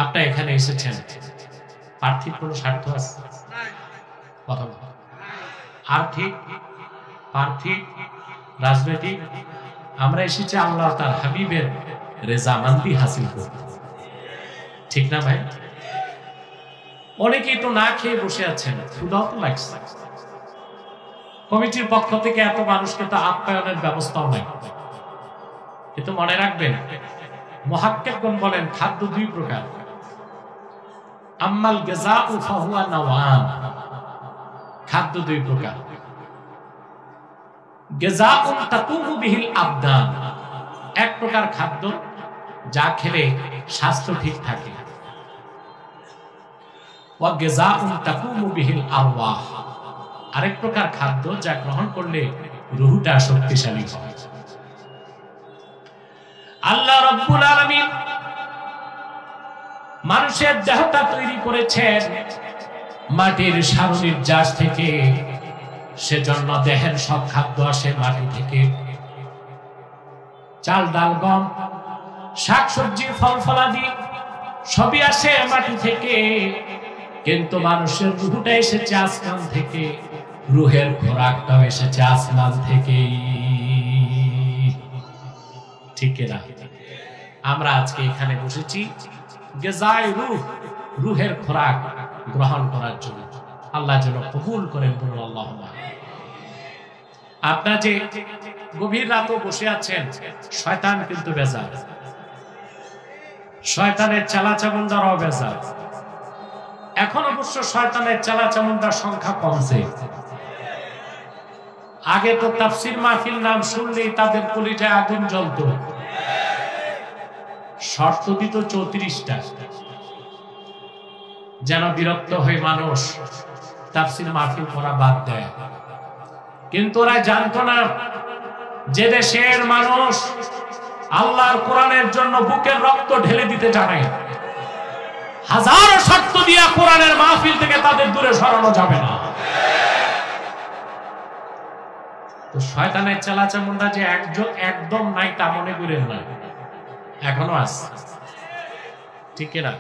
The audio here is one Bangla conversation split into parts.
আপনি এখানে এসেছেন পার্থিব কোনো স্বার্থ আছে? কথা বল। আর্থিক, পার্থিব, রাজনৈতিক, আমরা এসেছি আল্লাহ তার হাবিবের রেজামান্দি হাসিল করতে, ঠিক না ভাই? অনেকেই তো না খেয়ে বসে আছেন, ক্ষুধাও তো লাগছে। কমিটির পক্ষ থেকে এত মানুষকে তো আপ্যায়নের ব্যবস্থাও নাই। কিন্তু মনে রাখবেন, মুহাক্কিকগণ বলেন খাদ্য দুই প্রকার। আম্মাল গাযাউ ফাহুয়া নাওয়ান, খাদ্য দুই প্রকার। গাযাউন তাকুমু বিহিল আবদান, এক প্রকার খাদ্য যা খেলে স্বাস্থ্য ঠিক থাকে। ওয়া গাযাউন তাকুমু বিহিল আরওয়াহ, আরেক প্রকার খাদ্য যা গ্রহণ করলে রূহটা শক্তিশালী হয়। আল্লাহ রাব্বুল আলামিন মানুষের দেহটা তৈরি করেছেন মাটির সারনির্যাস থেকে, সেজন্য দেহের সব খাদ্য আসে মাটি থেকে। চাল, ডাল, গম, শাকসবজি, ফল ফলাদি সবই আসে মাটি থেকে, কিন্তু মানুষের রূহটা এসেছে আসমান থেকে, রূহের খোরাকটাও এসেছে আসমান থেকেই, ঠিক না? আমরা আজকে এখানে বসেছি গিজায়ে রূহ, রূহের খোরাক গ্রহণ করার জন্য। আল্লাহ যেন কবুল করেন, বলুন আল্লাহুম্মা। আপনারা যে গভীর রাতে বসে আছেন, শয়তান কিন্তু বেজার, শয়তানের চালাচামুন্ডারও বেজার। এখন অবশ্য শয়তানের চালাচামুন্ডার সংখ্যা কমছে। আগে তো তাফসীর মাহফিল নাম শুনলেই তাদের কলিজায় আগুন জ্বলত, শর্ত দিত 34টা, যেন বিরক্ত হয়ে মানুষ তাফসীর মাহফিল করা বাদ দেয়। কিন্তু ওরা জানতো না যে দেশের মানুষ আল্লাহর কোরআনের জন্য বুকের রক্ত ঢেলে দিতে জানে, হাজারো শর্ত দিয়ে কোরআনের মাহফিল থেকে তাদের দূরে সরানো যাবে না। তো শয়তানের চালাচামুন্ডা যে একদম নাই তা মনে করেন না, এখনো আছে, ঠিক না?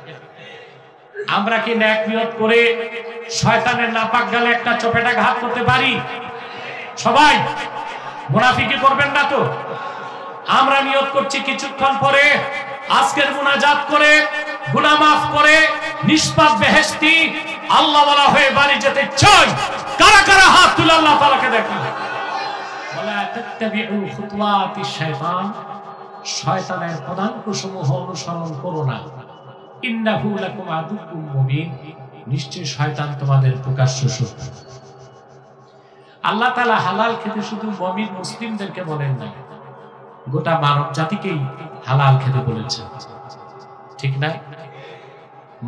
আমরা কি নেক নিয়ত করে শয়তানের নাপাক গালে একটা চপেটা ঘাত করতে পারি? সবাই মুনাফিকি করবেন না তো? আমরা নিয়ত করছি কিছুক্ষণ পরে আজকের মুনাজাত করে গুনাহ মাফ করে নিষ্পাপ বেহেশতি আল্লাহ ওয়ালা হয়ে বাড়ি যেতে চাই। কারা কারা হাত তুলে আল্লাহ তাআলাকে দেখেন। ওয়ালা তাত্তাবিউ খুতুওয়াতিশ শাইতান, শয়তানের পদাঙ্কসমূহ অনুসরণ করো না। ইন্নাহু লাকুম আদুউম মুবিন, নিশ্চয় শয়তান তোমাদের প্রকাশ্য শত্রু। আল্লাহ তাআলা হালাল খেতে শুধু মুমিন মুসলিমদেরকে বলেন না, গোটা মানব জাতিকেই হালাল খেতে বলেছেন, ঠিক না?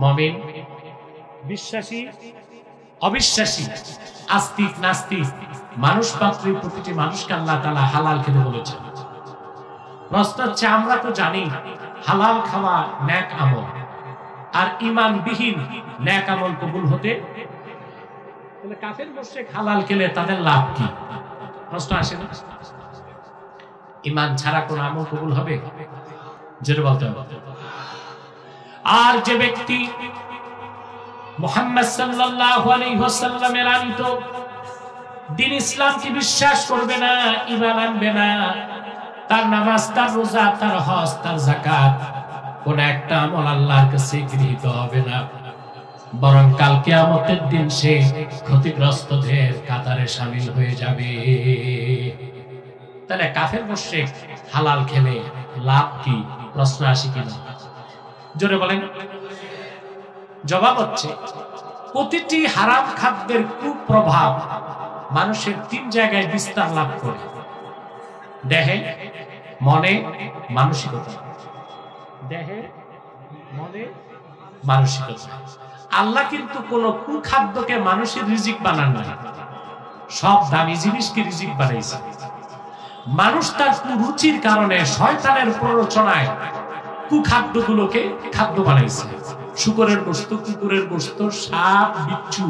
মুমিন, বিশ্বাসী, অবিশ্বাসী, আস্তিক, নাস্তিক, মানুষ মাত্রই প্রতিটি মানুষকে আল্লাহ তাআলা হালাল খেতে বলেছেন। প্রশ্ন হচ্ছে, আমরা তো জানি হালাল খাওয়া নেক আমল, আর ঈমানবিহীন নেক আমল কবুল হতে, তাহলে কাফের মুশরিক হালাল খেলে তাদের লাভ কি? প্রশ্ন আসে না? ঈমান ছাড়া কোন আমল কবুল হবে? জোরে বলতে হবে। আর যে ব্যক্তি মুহাম্মদ সাল্লাল্লাহু আলাইহি ওয়াসাল্লামের আনিত দ্বীন ইসলামকে বিশ্বাস করবে না, ঈমান আনবে না, তার নামাজ, তার রোজা, তার হজ, তার যাকাত, কোন একটা আমল আল্লাহর কাছে গৃহীত হবে না, বরং কাল কিয়ামতের দিন সে ক্ষতিগ্রস্তদের কাতারে শামিল হয়ে যাবে। তাহলে কাফের মুশরিক হালাল খেলে লাভ কি? প্রশ্ন আসে কিনা? জোরে বলেন। জবাব হচ্ছে, প্রতিটি হারাম খাদ্যের কুপ্রভাব মানুষের 3 জায়গায় বিস্তার লাভ করে: দেহে, মনে, মানসিকতা। দেহে, মনে, মানসিকতা। আল্লাহ কিন্তু কোন কুখাদ্যকে মানুষের রিজিক বানান না, সব দামি জিনিসকে রিজিক বানাইছে। মানুষ তার কুরুচির কারণে শয়তানের প্ররোচনায় কুখাদ্যগুলোকে খাদ্য বানাইছে। শুকরের গোশত, কুকুরের গোশত, সাপ, বিচ্ছু,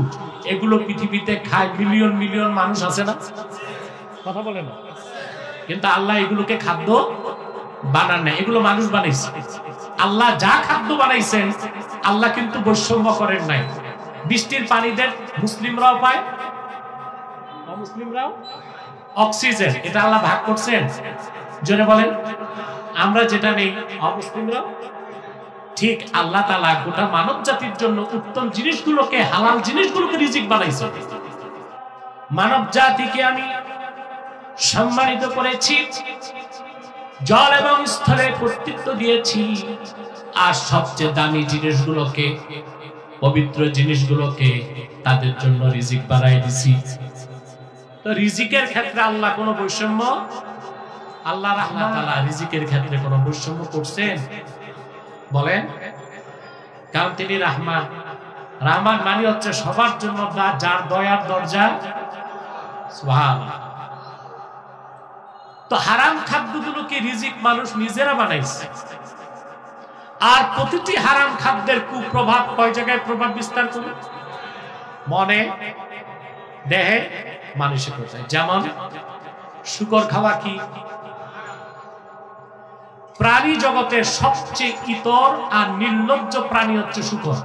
এগুলো পৃথিবীতে খায় মিলিয়ন মিলিয়ন মানুষ আছে না? কথা বলে না? কিন্তু আল্লাহ এগুলোকে খাদ্য বানান না, এগুলো মানুষ বানাইছে। আল্লাহ যা খাদ্য বানাইছেন আল্লাহ কিন্তু বৈষম্য করেন নাই। বৃষ্টির পানি দেন, মুসলিমরাও পায়, অমুসলিমরাও। অক্সিজেন এটা আল্লাহ ভাগ করছেন, জোরে বলেন। আমরা যেটা নেই অমুসলিমরাও। ঠিক আল্লাহ তাআলা গোটা মানব জাতির জন্য উত্তম জিনিসগুলোকে, হালাল জিনিসগুলোকে রিজিক বানাইছে। মানব জাতিকে আমি সম্মানিত করেছি, জল এবং স্থলে কর্তৃত্ব দিয়েছি, আর সবচেয়ে দামি জিনিসগুলোকে, পবিত্র জিনিসগুলোকে তাদের জন্য রিজিক বানাই দিছি। তো রিজিকের ক্ষেত্রে আল্লাহ কোনো বৈষম্য, আল্লাহ রাহমান তাআলা রিজিকের ক্ষেত্রে কোনো বৈষম্য করছেন বলেন? কারণ তিনি রহমান। রহমান মানে হচ্ছে সবার জন্য যার দয়ার দরজা। সুবহানাল্লাহ। তো হারাম খাদ্যগুলোকে রিজিক মানুষ নিজেরা বানাইছে, আর প্রতিটি হারাম খাদ্যের কুপ্রভাব কয় জায়গায় প্রভাব বিস্তার করে? মনে, দেহে, মানসিকতায়। যেমন শুকর খাওয়া কি? প্রাণী জগতের সবচেয়ে ইতর আর নির্লজ্জ প্রাণী হচ্ছে শুকর।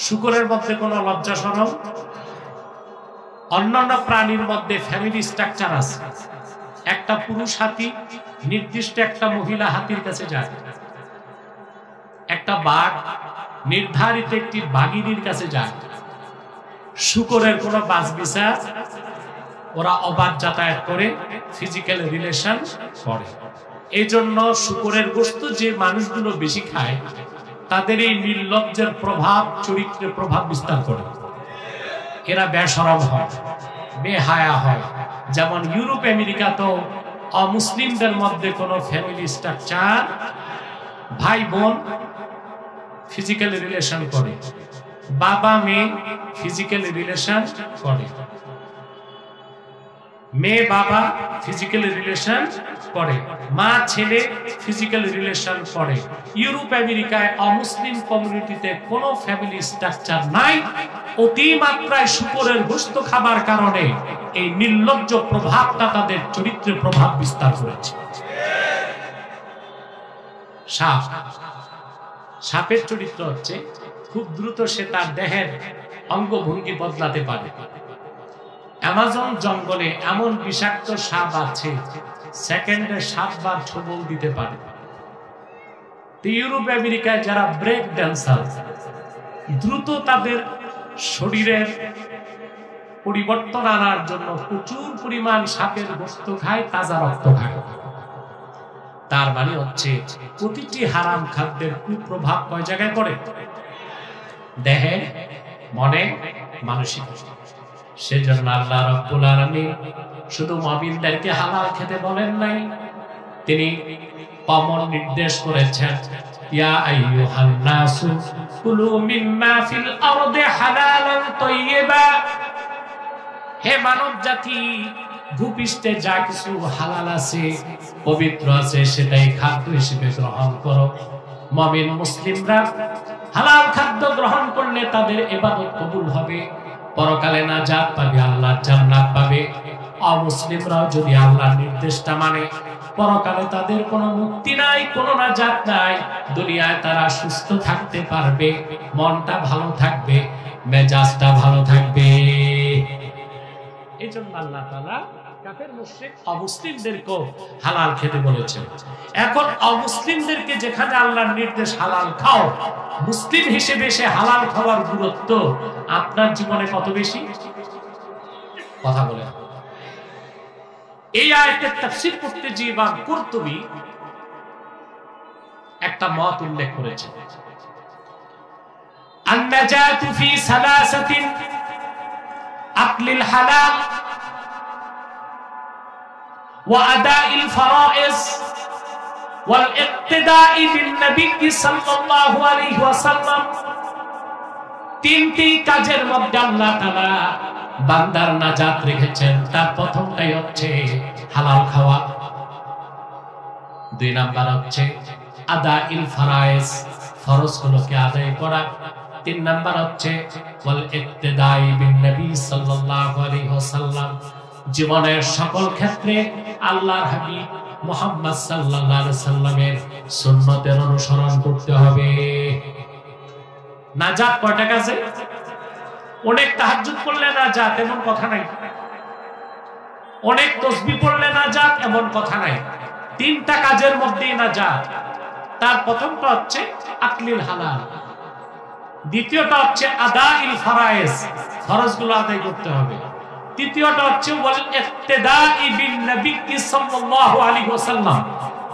শুকরের মধ্যে কোনো লজ্জা শরম, অন্যান্য প্রাণীর মধ্যে ফ্যামিলি স্ট্রাকচার আছে। একটা পুরুষ হাতি নির্দিষ্ট একটা মহিলা হাতির কাছে যায়, একটা বাঘ নির্ধারিত একটি বাঘিনীর কাছে যায়। শুকরের কোনো বাস বিচার, ওরা অবাধ যাতায়াত করে, ফিজিক্যাল রিলেশন করে। এই জন্য শুকরের গোশত যে মানুষগুলো বেশি খায়, তাদের এই নির্লজ্জের প্রভাব চরিত্রে প্রভাব বিস্তার করে। এরা বেশরম হয়, বেহায়া হয়। যেমন ইউরোপ আমেরিকা তো অমুসলিমদের মধ্যে কোনো ফ্যামিলি স্ট্রাকচার, ভাই বোন ফিজিক্যাল রিলেশন করে, বাবা মেয়ে ফিজিক্যাল রিলেশন করে, মেয়ে বাবা ফিজিক্যাল রিলেশন করে, মা ছেলে ফিজিক্যাল রিলেশন করে। ইউরোপ আমেরিকায় অমুসলিম কমিউনিটিতে কোনো ফ্যামিলি স্ট্রাকচার নাই। অতিমাত্রায় শুকরের গোশত খাবার কারণে এই নির্লজ্জ প্রভাবটা তাদের চরিত্রে প্রভাব বিস্তার করেছে। সাপ, সাপের চরিত্র হচ্ছে খুব দ্রুত সে তার দেহের অঙ্গভঙ্গি বদলাতে পারে। অ্যামাজন জঙ্গলে এমন বিষাক্ত সাপ আছে, সেকেন্ডে 7 বার ছোবল দিতে পারে। ইউরোপ আমেরিকায় যারা ব্রেক ড্যান্সার, দ্রুত তাদের শরীরের পরিবর্তন আনার জন্য প্রচুর পরিমাণ সাপের গোশত খায়, তাজা রক্ত খায়। তার মানে হচ্ছে প্রতিটি হারাম খাদ্যের কুপ্রভাব কয় জায়গায় পড়ে? দেহে, মনে, মানসিক। সেজন্য আল্লাহ রাব্বুল আলামিন শুধু মুমিনদেরকে হালাল খেতে বলেন নাই, তিনি কমন নির্দেশ করেছেন, ইয়া আইয়ুহান নাসু কুলু মিম্মা ফিল আরদি হালালান তাইয়্যিবা। হে মানব জাতি, ভূপৃষ্ঠে যা কিছু হালাল আছে, পবিত্র আছে, সেটাই খাদ্য হিসেবে গ্রহণ করো। মুমিন মুসলিমরা হালাল খাদ্য গ্রহণ করলে তাদের ইবাদত কবুল হবে, পরকালে নাজাত পাবে, আল্লাহর জান্নাত পাবে। অমুসলিমরাও যদি আল্লাহর নির্দেশটা মানে, পরকালে তাদের কোনো মুক্তি নাই, কোনো নাজাত নাই। দুনিয়ায় তারা সুস্থ থাকতে পারবে, মনটা ভালো থাকবে, মেজাজটা ভালো থাকবে। এই জন্য আল্লাহ তাআলা কাফের মুশরিক অমুসলিমদেরকেও হালাল খেতে বলেছেন। এখন অমুসলিমদেরকে যেখানে আল্লাহর নির্দেশ হালাল খাও, মুসলিম হিসেবে সে হালাল খাওয়ার গুরুত্ব আপনার জীবনে কত বেশি? কথা বলেন। এই আয়াতের তাফসীর করতে যে ইমাম কুরতুবী একটা মত উল্লেখ করেছেন, আন-নাজাতু ফি সালাসাতিন আকলিল হালাল ওয়া আদাইল ফারাইজ ওয়াল ইক্তিদাই বিন নবী সাল্লাল্লাহু আলাইহি ওয়াসাল্লাম। তিনটি কাজের মধ্যে আল্লাহ তাআলা বান্দার নাজাত রেখেছেন। তার প্রথমটাই হচ্ছে হালাল খাওয়া, 2 নাম্বার হচ্ছে আদাইল ফারাইজ, ফরজগুলোকে আদায় করা, 3 নাম্বার হচ্ছে ওয়াল ইক্তিদাই বিন নবী সাল্লাল্লাহু আলাইহি ওয়াসাল্লাম, জীবনের সকল ক্ষেত্রে আল্লাহর হাবিব মুহাম্মদ সাল্লাল্লাহু আলাইহি ওয়াসাল্লামের সুন্নতের অনুসরণ করতে হবে। নাজাত কয়টা কাজে? অনেক তাহাজ্জুদ পড়লে নাজাত এমন কথা নাই, অনেক তাসবিহ পড়লে নাজাত এমন কথা নাই, তিনটা কাজের মধ্যেই নাজাত। তার প্রথমটা হচ্ছে আকলিল হালাল, দ্বিতীয়টা হচ্ছে আদাইল ফারায়েজ, ফরজগুলো আদায় করতে হবে, তৃতীয়টা হচ্ছে ওয়াল ইক্তিদাই বিন নবী সাল্লাল্লাহু আলাইহি ওয়াসাল্লাম,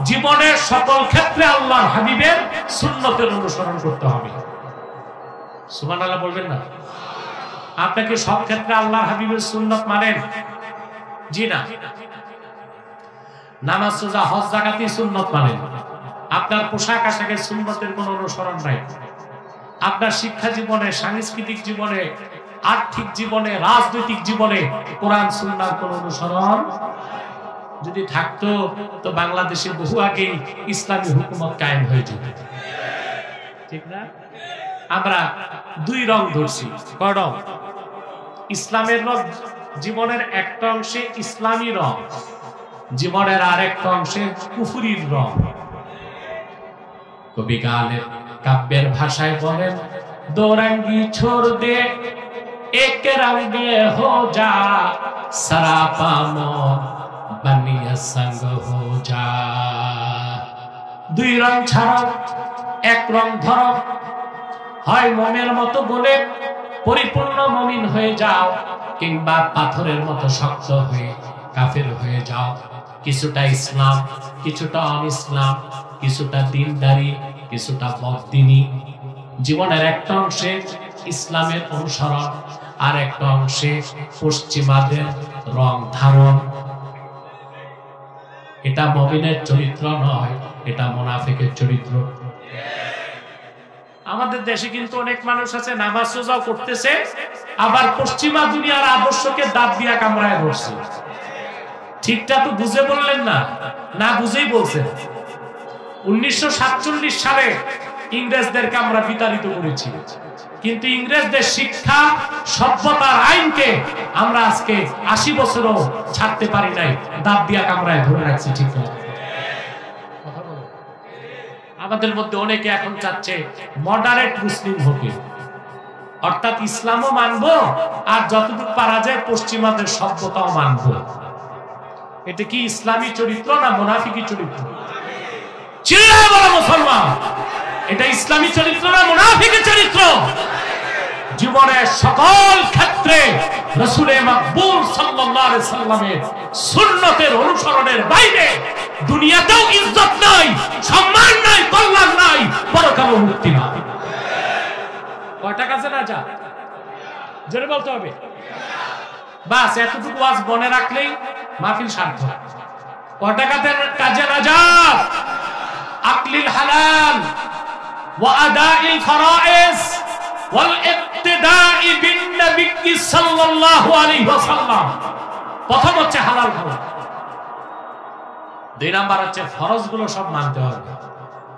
জীবনের সকল ক্ষেত্রে আল্লাহর হাবিবের সুন্নতের অনুসরণ করতে হবে। সুবহানাল্লাহ বলবেন না? আপনাকে সব ক্ষেত্রে আল্লাহর হাবিবের সুন্নত মানেন? জি না। নামাজ, রোজা, হজ, যাকাতই সুন্নত মানেন, আপনার পোশাক আশাকের সুন্নতের কোনো অনুসরণ নাই। আপনার শিক্ষা জীবনে, সাংস্কৃতিক জীবনে, আর্থিক জীবনে, রাজনৈতিক জীবনে কোরআন সুন্নাহর কোনো অনুসরণ যদি থাকতো তো বাংলাদেশে বহু আগে ইসলামী হুকুমত কায়েম হয়ে যেত, ঠিক না? আমরা দুই রং ধরছি। কয় রং? ইসলামের রং জীবনের একটা অংশে ইসলামী রং, জীবনের আরেকটা অংশে কুফরির রং। কবি গানের কাব্যের ভাষায় বলেন, দো রঙ্গি ছোড় দে এক রঙ্গে হো যা, সরাপা মন বানিয়া সঙ্গ হো যা। দুই রং ছাড়াও এক রং ধরো, হয় মোমের মতো বলে পরিপূর্ণ মুমিন হয়ে যাও, কিংবা পাথরের মতো শক্ত হয়ে কাফের হয়ে যাও। কিছুটা ইসলাম, কিছুটা অনিসলাম, কিছুটা দিনদারি, কিছুটা বদদিনী। জীবনের একটা অংশে ইসলামের অনুসরণ, আর একটা অংশে পশ্চিমাদের রং ধারণ। এটা মুমিনের চরিত্র নয়, এটা মুনাফিকের চরিত্র। আমাদের দেশে কিন্তু অনেক মানুষ আছে নামাজ রোজাও করতেছে, আবার পশ্চিমা দুনিয়ার আদর্শকে দাঁত দিয়া কামড়ায় ধরছে। ঠিকটা তো বুঝে বললেন না, না বুঝেই বলছেন। 1947 সালে ইংরেজদেরকে আমরা বিতাড়িত করেছি, কিন্তু ইংরেজদের শিক্ষা, সভ্যতার আইনকে আমরা আজকে 80 বছরও ছাড়তে পারি নাই, দাঁত দিয়া কামড়ায় ধরে রাখছি। ঠিক না? আমাদের মধ্যে অনেকে এখন চাচ্ছে মডারেট মুসলিম হতে, অর্থাৎ ইসলামও মানবো আর যতটুকু পারা যায় পশ্চিমাদের সভ্যতাও মানবো। এটা কি ইসলামী চরিত্র না মুনাফিকি চরিত্র? চিল্লায় বলো মুসলমান, এটা ইসলামী চরিত্র না মুনাফিকি চরিত্র? জীবনের সকল ক্ষেত্রে রাসূলে মাকবুল সাল্লাল্লাহু আলাইহি সাল্লামের সুন্নতের অনুসরণের বাইরে দুনিয়াতেও ইজ্জত নাই, সম্মান নাই, কল্যাণ নাই, পরকালেও মুক্তি নাই। কয়টা কাজে না যা জোরে বলতে হবে। বাস এতটুকু ওয়াজ মনে রাখলেই মাহফিল সার্থক। কয়টা কাজে না যা? আকলিল হালাল ওয়া আদাইল ফারায়েজ ওয়াল ইক্তিদাই বিন নবী সাল্লাল্লাহু আলাইহি ওয়াসাল্লাম। প্রথম হচ্ছে হালাল খাওয়া, দুই নাম্বার হচ্ছে ফরজগুলো সব মানতে হবে,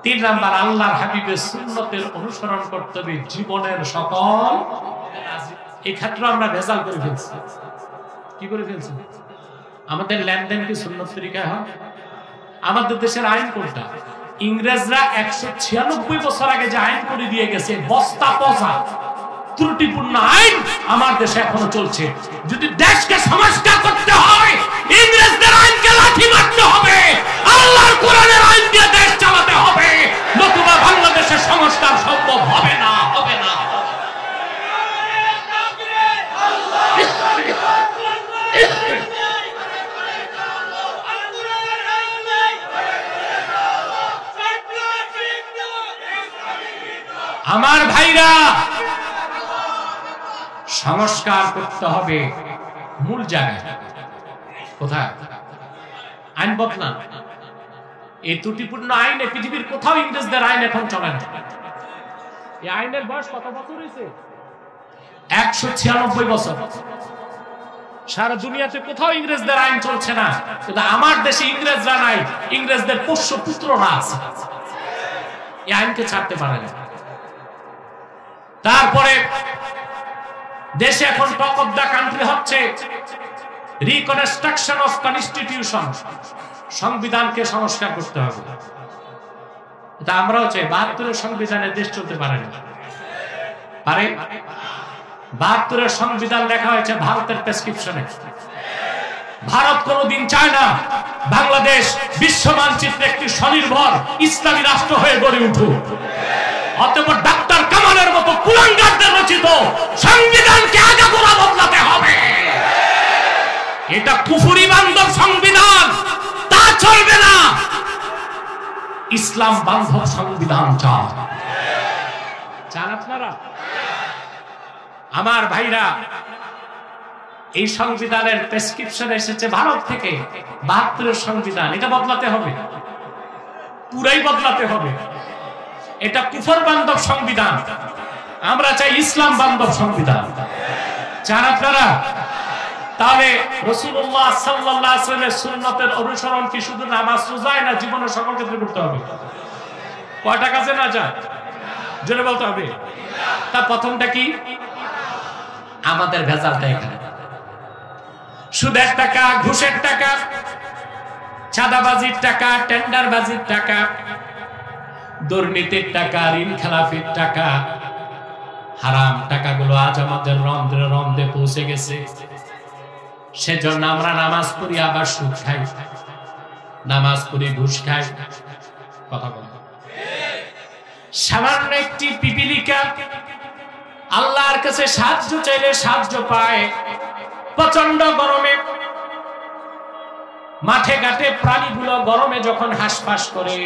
তিন নাম্বার আল্লাহর হাবিবের সুন্নতের অনুসরণ করতে হবে জীবনের সকল। এই ক্ষেত্রে আমরা ভেজাল করে ফেলছি। কি করে ফেলছি? আমাদের লেনদেন কি সুন্নত তরিকায় হয়? আমাদের দেশের আইন কোনটা? ইংরেজরা 196 বছর আগে যে আইন করে দিয়ে গেছে, বস্তা পচা ত্রুটিপূর্ণ আইন আমার দেশে এখনো চলছে। যদি দেশকে সংস্কার করতে হয় ইংরেজদের আইনকে লাঠি মারতে হবে, আল্লাহর কোরআনের আইন দিয়ে দেশ চালাতে হবে, নতুবা বাংলাদেশের সংস্কার সম্ভব হবে না, হবে না। আমার ভাইরা, সংস্কার করতে হবে মূল জায়গায়। কোথায়? আইন বদলান। এই ত্রুটিপূর্ণ আইনে পৃথিবীর কোথাও ইংরেজদের আইন এখন চলে না। এই আইনের বয়স কত বছর হয়েছে? 196 বছর। সারা দুনিয়াতে কোথাও ইংরেজদের আইন চলছে না, কিন্তু আমার দেশে ইংরেজরা নাই, ইংরেজদের পোষ্য পুত্ররা আছে। এই আইনকে ছাড়তে পারে না। তারপরে দেশে এখন টক অফ দা কান্ট্রি হচ্ছে রিকনস্ট্রাকশন অফ কনস্টিটিউশন। সংবিধানকে সংস্কার করতে হবে। এটা আমরাও চাই। 72 সংবিধানে দেশ চলতে পারে না। পারে? ৭২-এর সংবিধান লেখা হয়েছে ভারতের প্রেসক্রিপশনে। ভারত কোনদিন চায় না বাংলাদেশ বিশ্ব মানচিত্রে একটি স্বনির্ভর ইসলামী রাষ্ট্র হয়ে গড়ে উঠুক। অতঃপর ডাক্তার কামালের মতো কুলাঙ্গারদের রচিত সংবিধানকে আগাগোড়া বদলাতে হবে। এটা কুফরি বান্ধব সংবিধান, তা চলবে না। ইসলাম বান্ধব সংবিধান চান আপনারা? আমার ভাইরা, এই সংবিধানের প্রেসক্রিপশন এসেছে ভারত থেকে। ৭২-এর সংবিধান, এটা বদলাতে হবে, পুরাই বদলাতে হবে। এটা কুফর বান্ধব সংবিধান, আমরা চাই ইসলাম বান্ধব সংবিধান। চান আপনারা? তাহলে রাসূলুল্লাহ সাল্লাল্লাহু আলাইহি ওয়াসাল্লামের সুন্নতের অনুসরণ কি শুধু নামাজ রোজায় না, জীবনের সকল ক্ষেত্রে করতে হবে? কয়টা কাজে না যায়? জোরে বলতে হবে। তার প্রথমটা কি? আমাদের ভেজালটা এখানে। সুদের টাকা, ঘুষের টাকা, চাঁদাবাজির টাকা, টেন্ডারবাজির টাকা, দুর্নীতির টাকা, ঋণ খেলাফির টাকা, হারাম টাকাগুলো আজ আমাদের রন্ধ্রে রন্ধ্রে পৌঁছে গেছে। সেজন্য আমরা নামাজ পড়ি আবার সুদ খাই, নামাজ পড়ি ঘুষ খাই। কথা বল। সামান্য একটি পিপিলিকা আল্লাহর কাছে সাহায্য চাইলে সাহায্য পায়। প্রচন্ড গরমে মাঠে ঘাটে প্রাণীগুলো গরমে যখন হাঁসফাঁস করে,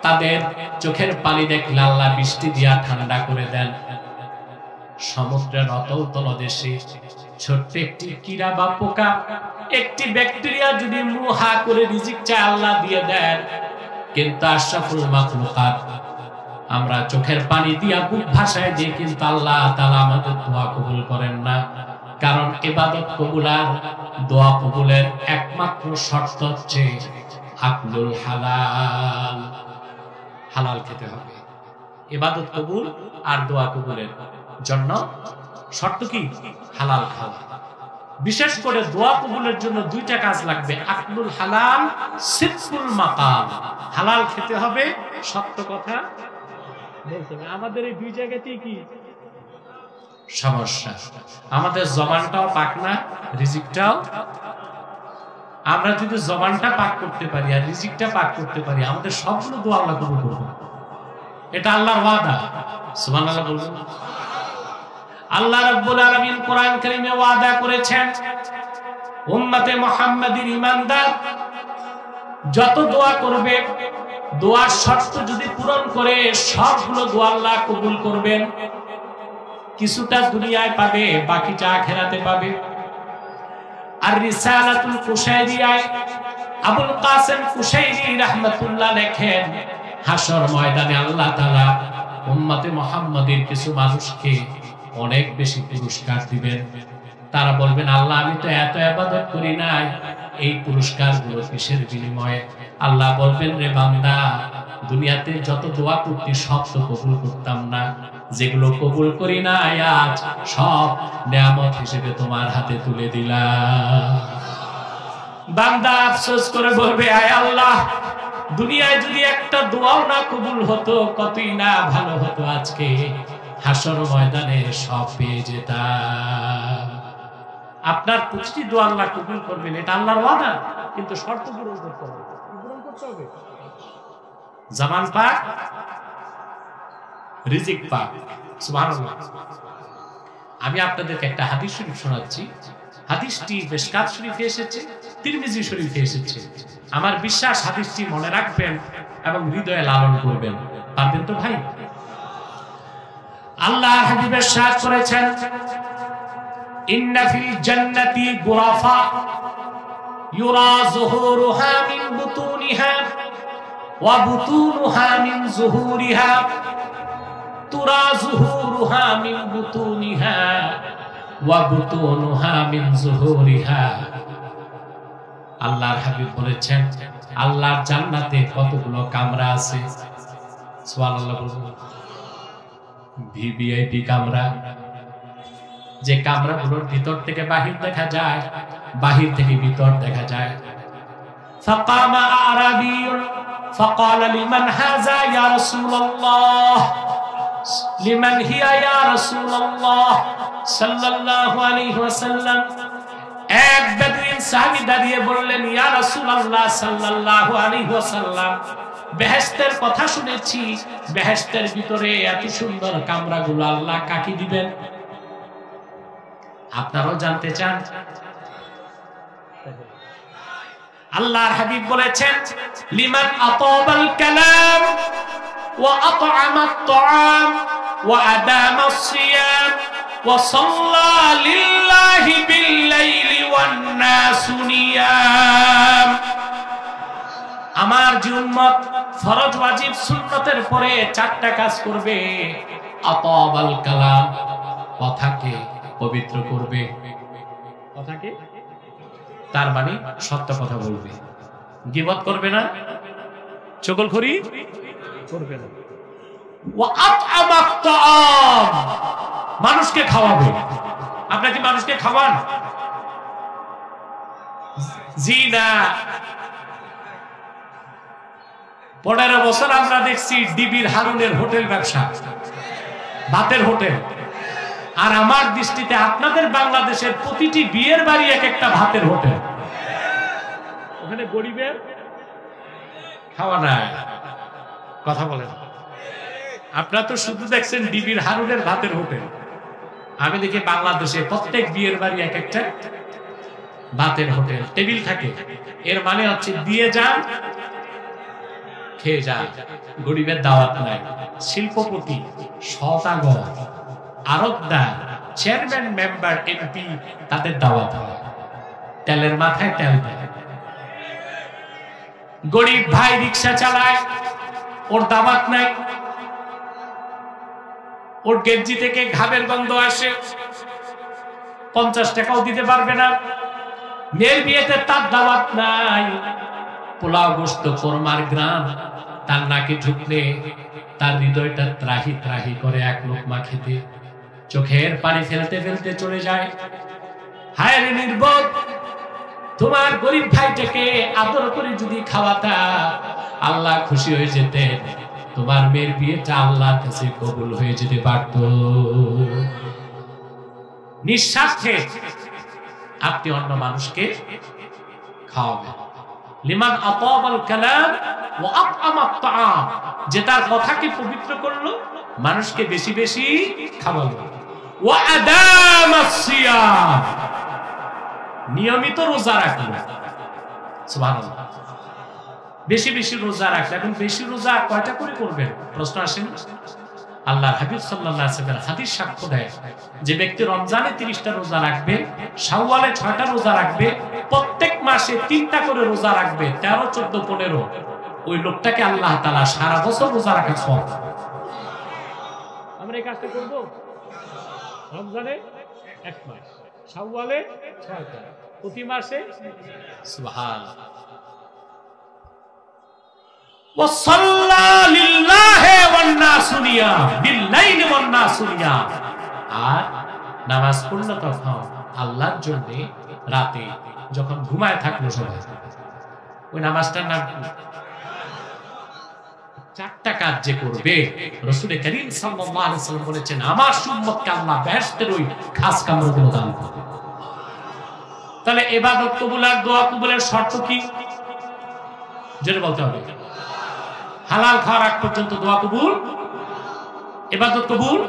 তাদের চোখের পানি দেখলে আল্লাহ বৃষ্টি দিয়া ঠান্ডা করে দেন। সমুদ্রের অতল তলদেশে ছোট্ট একটি কীড়া বা পোকা, একটি ব্যাকটেরিয়া যদি মুহা করে রিজিক চায় আল্লাহ দিয়ে দেন। কিন্তু আশরাফুল মাখলুকাত আমরা চোখের পানি দিয়া বুক ভাসায় দিয়ে কিন্তু আল্লাহ তাআলা আমাদের দোয়া কবুল করেন না। কারণ ইবাদত কবুল আর দোয়া কবুলের একমাত্র শর্ত হচ্ছে আকলুল হালাল, হালাল খেতে হবে। ইবাদত কবুল আর দোয়া কবুলের জন্য শর্ত কি? হালাল খাওয়া। বিশেষ করে দোয়া কবুলের জন্য দুইটা কাজ লাগবে, আকলুল হালাল, সিদকুল মাকাল। হালাল খেতে হবে, সত্য কথা বলতে হবে। আমাদের এই দুই জায়গাতেই কি সমস্যা? আমাদের জবানটাও পাক না, রিজিকটাও। আমরা যদি জবানটা পাক করতে পারি আর রিজিকটা পাক করতে পারি, আমাদের সবগুলো দোয়া আল্লাহ কবুল করবে। এটা আল্লাহর ওয়াদা। সুবহানাল্লাহ বলুন। আল্লাহ রাব্বুল আলামিন কোরআন কারীমে ওয়াদা করেছেন, উম্মতে মুহাম্মাদীর ঈমানদার যত দোয়া করবে, দোয়ার শর্ত যদি পূরণ করে, সবগুলো দোয়া আল্লাহ কবুল করবেন। কিছুটা দুনিয়ায় পাবে, বাকিটা আখিরাতে পাবে। আর রিসালাতুল কুশাইরিয়ায় আবুল কাসেম কুশাইরি রাহমাতুল্লাহ লেখেন, হাসর ময়দানে আল্লাহ তাআলা উম্মতে মুহাম্মাদীর কিছু মানুষকে অনেক বেশি পুরস্কার দিবেন। তারা বলবেন, আল্লাহ আমি তো এত ইবাদত করি নাই, এই পুরস্কারগুলো কিসের বিনিময়ে? আল্লাহ বলবেন, রে বান্দা, দুনিয়াতে যত দোয়া করতে সব তো কবুল করতাম না, যেগুলো কবুল করি না আজ সব নিয়ামত হিসেবে তোমার হাতে তুলে দিলাম। বান্দা আফসোস করে বলবে, আয় আল্লাহ, দুনিয়ায় যদি একটা দোয়াও না কবুল হতো, কতই না ভালো হতো। আজকে হাসর ময়দানে সব পেয়ে যেতাম। আপনার প্রতিটি দোয়া আল্লাহ কবুল করবেন, এটা আল্লাহর ওয়াদা, কিন্তু শর্ত পূরণ করতে হবে। পূরণ করতে হবে। জামান পাক, রিজিক পাক। সুবহানাল্লাহ। আমি আপনাদেরকে একটা হাদিস শরীফ শোনাচ্ছি। হাদিসটি মিশকাত শরীফে এসেছে, তিরমিজি শরীফে এসেছে। আমার বিশ্বাস হাদিসটি মনে রাখবেন এবং হৃদয়ে লালন করবেন। পারবেন তো ভাই? আল্লাহ হাবিব ইরশাদ করেছেন, ইন্না ফিল জান্নাতি গুরাফা ইউরা যুহুরুহা মিন বুতুনিহা ওয়া বুতুনুহা মিন যুহুরিহা তুরা যুহুরুহা মিন বুতুনিহা ওয়া বুতুনুহা মিন যুহুরিহা। আল্লাহর হাবিব বলেছেন, আল্লাহর জান্নাতে কতগুলো কামরা আছে। সুবহানাল্লাহ বলুন। ভিভিআইপি কামরা, যে কামরাগুলোর ভিতর থেকে বাহির দেখা যায়, বাহির থেকে ভিতর দেখা যায়। ফাকামা আরাবিয়ুন ফাকালা লিমান হাযা ইয়া রাসূলুল্লাহ, লিমান হিয়া ইয়া রাসূলুল্লাহ সাল্লাল্লাহু আলাইহি ওয়াসাল্লাম। এক বেদুইন সাহাবী দাঁড়িয়ে বললেন, ইয়া রাসূলুল্লাহ সাল্লাল্লাহু আলাইহি ওয়াসাল্লাম, বেহেশতের কথা শুনেছি, বেহেশতের ভিতরে এত সুন্দর কামরাগুলো আল্লাহ কাকে দিবেন? আপনারাও জানতে চান? আল্লাহর হাবিব বলেছেন, লিমান আতাবাল কালাম ওয়া আত'আমাত তা'আম ওয়া আদামাস সিয়াম ওয়া সাল্লা লিল্লাহি বিল লাইলি ওয়ান নাসু নিয়াম। আমার যে উম্মত ফরজ ওয়াজিব সুন্নতের পরে চারটা কাজ করবে। আতাবাল কালাম, কথাকে পবিত্র করবে। কথাকে তার মানে সত্য কথা বলবে, গীবত করবে না, চগলখড়ি করবে না। ওয়া আত'আমাত তা'আম, মানুষকে খাওয়াবে। আপনারা কি মানুষকে খাওয়ান? জি না। 15 বছর আমরা দেখছি ডিবির হারুনের হোটেল ব্যবসা, ভাতের হোটেল। আর আমার দৃষ্টিতে আপনাদের বাংলাদেশের প্রতিটি বিয়ের বাড়ি এক একটা ভাতের হোটেল। ওখানে গরিবের খাওয়া নাই। কথা বলেন। আপনারা তো শুধু দেখছেন ডিবির হারুনের ভাতের হোটেল। আমি দেখি বাংলাদেশে প্রত্যেক বিয়ের বাড়ি এক একটা ভাতের হোটেল, টেবিল থাকে। এর মানে হচ্ছে দিয়ে যান, খেয়ে যান, গরিবের দাওয়াত নাই। শিল্পপতি, সওদাগর, আরবদার, চেয়ারম্যান, মেম্বার, এমপি, তাদের দাওয়াত হয়। তেলের মাথায় তেল দেয়। গরিব ভাই রিক্সা চালায়, ওর দাওয়াত নাই। ওর গেঞ্জি থেকে ঘামের গন্ধ আসে, 50 টাকাও দিতে পারবে না। মেয়ের বিয়েতে তার দাওয়াত নাই। পোলাও গোস্ত কোরমার গ্রাম তার নাকে ঢুকলে তার হৃদয়টা ত্রাহি ত্রাহি করে এক লোকমা খেতে। চোখের পানি ফেলতে ফেলতে চলে যায়। হায় রে নির্বোধ, তোমার গরিব ভাইটাকে আদর করে যদি খাওয়াতা, আল্লাহ খুশি হয়ে যেতেন। তোমার মেয়ের বিয়েটা আল্লাহর কাছে কবুল হয়ে যেতে পারত। নিঃস্বার্থে আপনি অন্য মানুষকে খাওয়াবেন। লিমান আতাবাল কালাম ওয়া আত'আমাত তা'আম, যে তার কথাকে পবিত্র করলো, মানুষকে বেশি বেশি খাওয়ালো। ওয়া আদামাস সিয়াম, নিয়মিত রোজা রাখলো। সুবহানাল্লাহ। বেশি বেশি রোজা রাখলে। এখন বেশি রোজা কয়টা করে করবেন প্রশ্ন আসেন। আল্লাহর হাবিব সাল্লাল্লাহু আলাইহি ওয়াসাল্লাম হাদিস সাক্ষ্য দেয় যে ব্যক্তি রমজানে 30টা রোজা রাখবে, শাওয়ালে 6টা রোজা রাখবে, প্রত্যেক মাসে 3টা করে রোজা রাখবে, 13, 14, 15, ওই লোকটাকে আল্লাহ তাআলা সারা বছর রোজা রাখার সওয়াব। আমরা এই কাজটা করব। রমজানে 1 মাস, শাওয়ালে 6টা, প্রতি মাসে। সুবহানাল্লাহ। ওয়াসাল্লা লিল্লাহি ওয়ান নাসু নিয়াম, বিল-লাইলি ওয়ান নাসু নিয়াম। আর নামাজ পড়লো তখন আল্লাহর জন্য রাতে, যখন ঘুমায় থাকলো সবাই। ওই নামাজটার নাম কি? 4টা কাজ যে করবে, রাসূল করিম সাল্লাল্লাহু আলাইহি ওয়াসাল্লাম বলেছেন, আমার উম্মতকে আল্লাহ বেহেশতের ওই খাস কামরাগুলো দান করবে। তাহলে ইবাদত কবুল আর দোয়া কবুলের শর্ত কি? জোরে বলতে হবে। হালাল খাওয়ার আগ পর্যন্ত দোয়া কবুল, ইবাদত কবুল।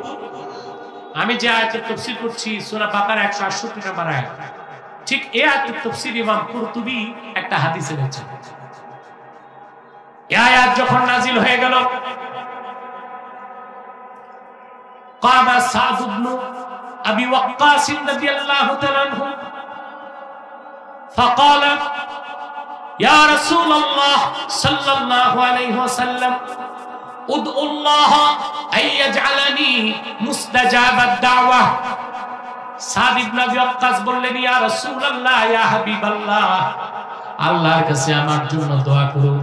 আমি যে আয়াতের তাফসীর করছি সূরা বাকারা 168 নম্বর আয়াত, ঠিক এই আয়াতের তাফসীর ইমাম কুরতুবী একটা হাদিসে বলেছেন। এই আয়াত যখন নাজিল হয়ে গেল, কামা সাদ ইবনে আবি ওয়াক্কাস রাদিয়াল্লাহু তাআলা আনহু فقال يا رسول الله صلى الله عليه وسلم ادعو الله ان يجعلني مستجاب الدعوه। সাদ ইবনে আবি ওয়াক্কাস বললেন, ইয়া রাসূলুল্লাহ, ইয়া হাবিবাল্লাহ, আল্লাহর কাছে আমার জন্য দোয়া করুন,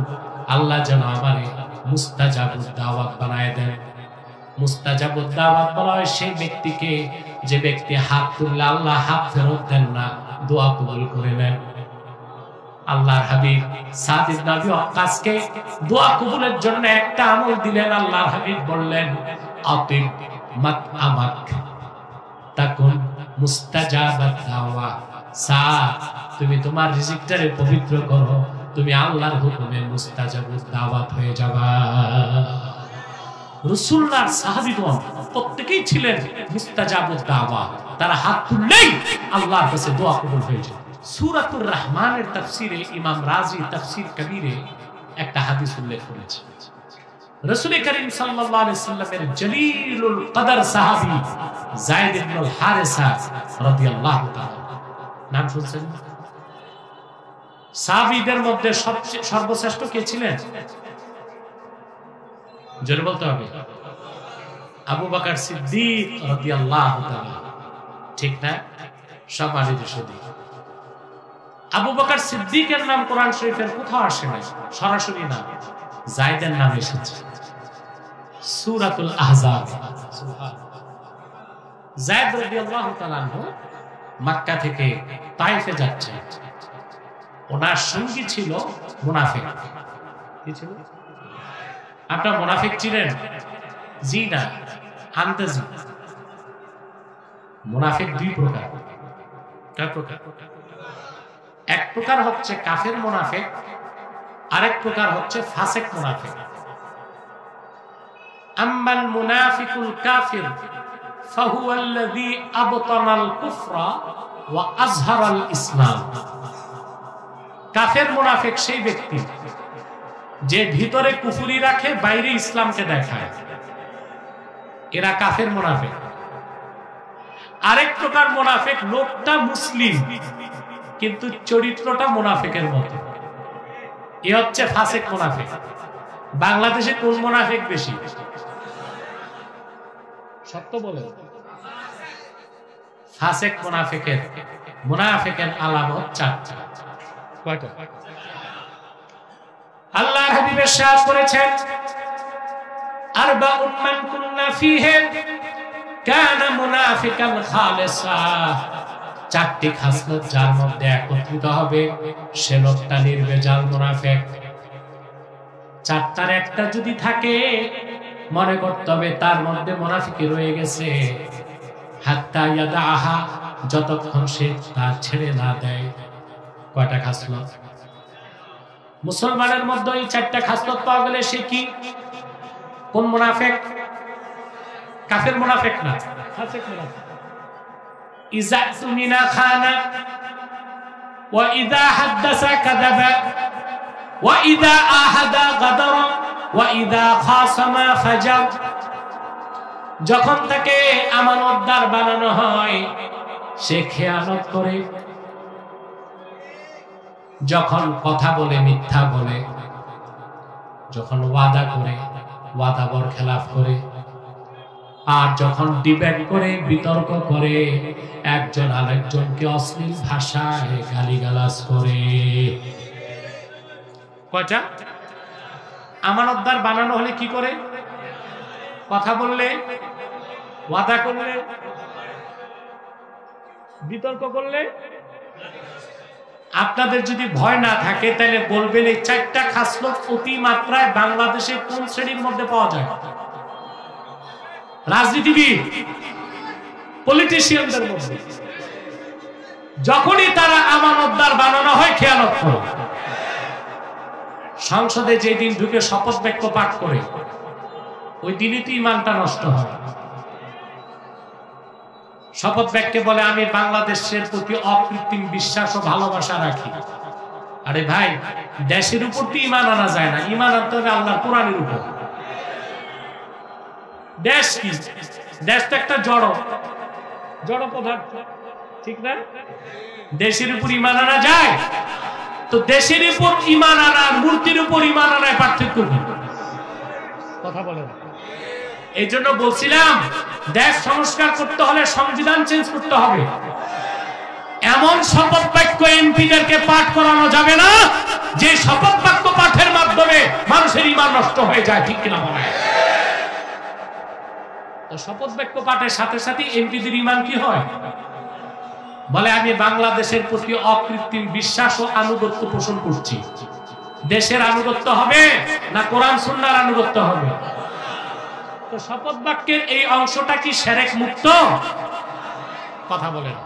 আল্লাহ যেন আমারে মুস্তাজাবুদ দাওয়াত বানায় দেন। মুস্তাজাবুদ দাওয়াত বলা হয় সেই ব্যক্তিকে যে ব্যক্তি হাত তুললে আল্লাহ হাত ফেরত দেন না, দোয়া কবুল করে নেন। আল্লাহর হাবিব সাদ ইবনে আবি ওয়াক্কাসকে দোয়া কবুলের জন্য একটা আমল দিলেন। আল্লাহর হাবিব বললেন, আতিব মাতআমাক তাকুন মুস্তাজাবাত দাওয়া। সাদ, তুমি তোমার রিজিকটারে পবিত্র করো, তুমি আল্লাহর হুকুমে মুস্তাজাবুদ দাওয়াত হয়ে যাবা। রাসূলুল্লাহর সাহাবীগণ প্রত্যেকেই ছিলেন মুস্তাজাবুদ দাওয়া। তারা হাত তুললেই আল্লাহর কাছে দোয়া কবুল হয়ে যায়। সূরাতুর রহমানের তাফসীরে ইমাম রাজি তাফসীর কবীরে একটা হাদিস উল্লেখ করেছে। রাসূল করিম সাল্লাল্লাহু আলাইহি সাল্লামের জলিলুল কদর সাহাবী যায়েদ ইবনুল হারিসা রাদিয়াল্লাহু তাআলা, নাম শুনছেন? সাহাবীদের মধ্যে সবচেয়ে সর্বশ্রেষ্ঠ কে ছিলেন? জোরে বলতে হবে। আবু বকর সিদ্দিক রাদিয়াল্লাহু তাআলা, ঠিক না? সম্মানিত সুধী, আবু বকর সিদ্দিকের নাম কোরআন শরীফের কোথাও আসে না, সরাসরি না, যায়েদের নাম এসেছে সূরাতুল আহজাব। যায়েদ রাদিয়াল্লাহু তাআলা আনহু মক্কা থেকে তায়েফে যাচ্ছেন। ওনার সঙ্গী ছিল মুনাফিক। কি ছিল? আপনারা মুনাফিক ছিলেন? জি না, আনতাজি। মুনাফিক দুই প্রকার। কয় প্রকার? এক প্রকার হচ্ছে কাফের মুনাফিক, আরেক প্রকার হচ্ছে ফাসিক মুনাফিক। আম্মাল মুনাফিকুল কাফির ফাহুয়া আল্লাযী আবতানাল কুফরা ওয়া আযহারাল ইসলাম। কাফের মুনাফিক সেই ব্যক্তি যে ভিতরে কুফরি রাখে, বাইরে ইসলামকে দেখায়, এরা কাফের মুনাফিক। আরেক প্রকার মুনাফিক, লোকটা মুসলিম কিন্তু চরিত্রটা মুনাফিকের মতো, এ হচ্ছে ফাসিক মুনাফিক। বাংলাদেশে কোন মুনাফিক বেশি? সত্য বলে, ফাসিক মুনাফিকের আলামত চারটা। কয়টা? আল্লাহর হাবিব ইরশাদ করেছেন, আরবাউন মান কুন্না ফীহি কানা মুনাফিকান খালিসা। চারটি খাসলত যার মধ্যে একত্রিত হবে সে লোকটা নির্ভেজাল মুনাফিক। চারটার একটা যদি থাকে মনে করতে হবে তার মধ্যে মুনাফিকি রয়ে গেছে। হাত্তা ইয়াদাহা, যতক্ষণ সে তা ছেড়ে না দেয়। কয়টা খাসলত? মুসলমানের মধ্যে এই চারটা খাসলত পাওয়া গেলে সে কি? কোন মুনাফিক? কাফের মুনাফিক না, ফাসিক মুনাফিক। ইযা তুমিনা খানা ওয়া ইযা হাদাসা কাযাবা ওয়া ইযা আহাদা গাদারা ওয়া ইযা খাসামা ফাজার। যখন তাকে আমানতদার বানানো হয় সে খেয়ানত করে, যখন কথা বলে মিথ্যা বলে, যখন ওয়াদা করে ওয়াদা বরখেলাফ করে, আর যখন ডিবেট করে বিতর্ক করে একজন আরেকজনকে অশ্লীল ভাষায় গালিগালাজ করে। কয়টা? আমানতদার বানানো হলে কি করে? কথা বললে, ওয়াদা করলে, বিতর্ক করলে। আপনাদের যদি ভয় না থাকে তাহলে বলবেন এই চারটা খাসলত অতি মাত্রায় বাংলাদেশে কোন শ্রেণীর মধ্যে পাওয়া যায়? রাজনীতিবিদ, পলিটিশিয়ানদের মধ্যে। যখনই তারা আমানতদার বানানো হয় খেয়ানত করে। সংসদে যেদিন ঢুকে শপথ বাক্য পাঠ করে ওই দিনই তো ইমানটা নষ্ট হয়। শপথ বাক্যে বলে আমি বাংলাদেশের প্রতি অকৃত্রিম বিশ্বাস ও ভালোবাসা রাখি। আরে ভাই, দেশের উপর তো ইমান আনা যায় না, ইমান আনতে হবে আল্লাহর কোরআনের উপর। দেশ কি? দেশ তো একটা জড় পদার্থ, ঠিক না? দেশের উপর ইমান আনা যায়? তো দেশের উপর ইমান আনা মূর্তির উপর ইমান আনায় পার্থক্য কি? কথা বলেন। এই জন্য বলছিলাম দেশ সংস্কার করতে হলে সংবিধান চেঞ্জ করতে হবে। এমন শপথ বাক্য এমপিদেরকে পাঠ করানো যাবে না যে শপথ বাক্য পাঠের মাধ্যমে মানুষের ঈমান নষ্ট হয়ে যায়, ঠিক কিনা বলেন? তো শপথ বাক্য পাঠের সাথে সাথে এমপিদের ঈমান কি হয়? বলে আমি বাংলাদেশের প্রতি অকৃত্রিম বিশ্বাস ও আনুগত্য পোষণ করছি। দেশের আনুগত্য হবে না কোরআন সুন্নাহর আনুগত্য হবে? তো শপথ বাক্যের এই অংশটা কি শিরক মুক্ত? কথা বলেন।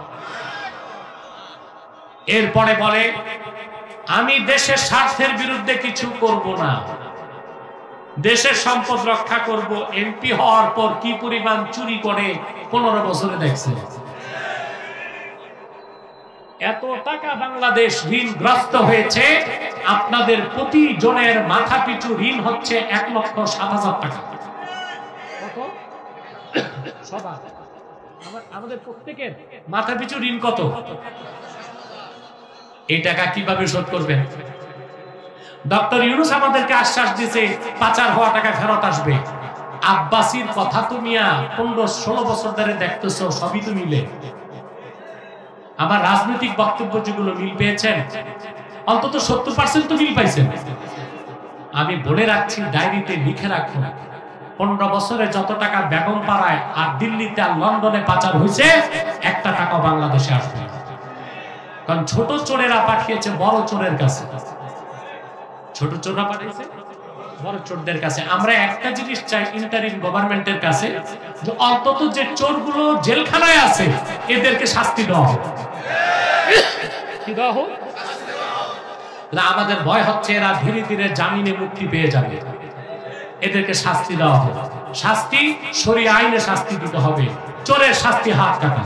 এরপরে বলে আমি দেশের স্বার্থের বিরুদ্ধে কিছু করব না, দেশের সম্পদ রক্ষা করব। এমপি হওয়ার পর কি পরিমাণ চুরি করে 15 বছরে দেখছে। এত টাকা বাংলাদেশ ঋণগ্রস্ত হয়েছে, আপনাদের প্রতি জনের মাথা পিছু ঋণ হচ্ছে 1,07,000 টাকা। কত? সবার, আমাদের প্রত্যেকের মাথা পিছু ঋণ কত? এই টাকা কিভাবে শোধ করবেন? ডক্টর ইউনূস আমাদেরকে আশ্বাস দিয়েছে পাচার হওয়া টাকা ফেরত আসবে। আব্বাসীর কথা তো মিয়া 15-16 বছর ধরে দেখতেছো, সবই তো মিলে। আমার রাজনৈতিক বক্তব্য যেগুলো মিল পেয়েছেন, অন্তত 70% তো মিল পাইছেন। আমি বলে রাখছি, ডায়েরিতে লিখে রাখুন, 15 বছরে যত টাকা বেগম পাড়ায় আর দিল্লিতে আর লন্ডনে পাচার হয়েছে, একটা টাকা বাংলাদেশে আসবে। কারণ ছোট চোরেরা পাঠিয়েছে বড় চোরের কাছে, ছোট চোররা পাঠিয়েছে বড় চোরদের কাছে। আমরা একটা জিনিস চাই ইন্টারিম গভর্নমেন্টের কাছে, যে অন্তত যে চোরগুলো জেলখানায় আছে এদেরকে শাস্তি দেওয়া হোক। কি দেওয়া হোক? আমাদের ভয় হচ্ছে এরা ধীরে ধীরে জামিনে মুক্তি পেয়ে যাবে, এদেরকে শাস্তি দেওয়া হোক। শাস্তি শরীয়ত আইনে শাস্তি দিতে হবে। চোরের শাস্তি হাত কাটা।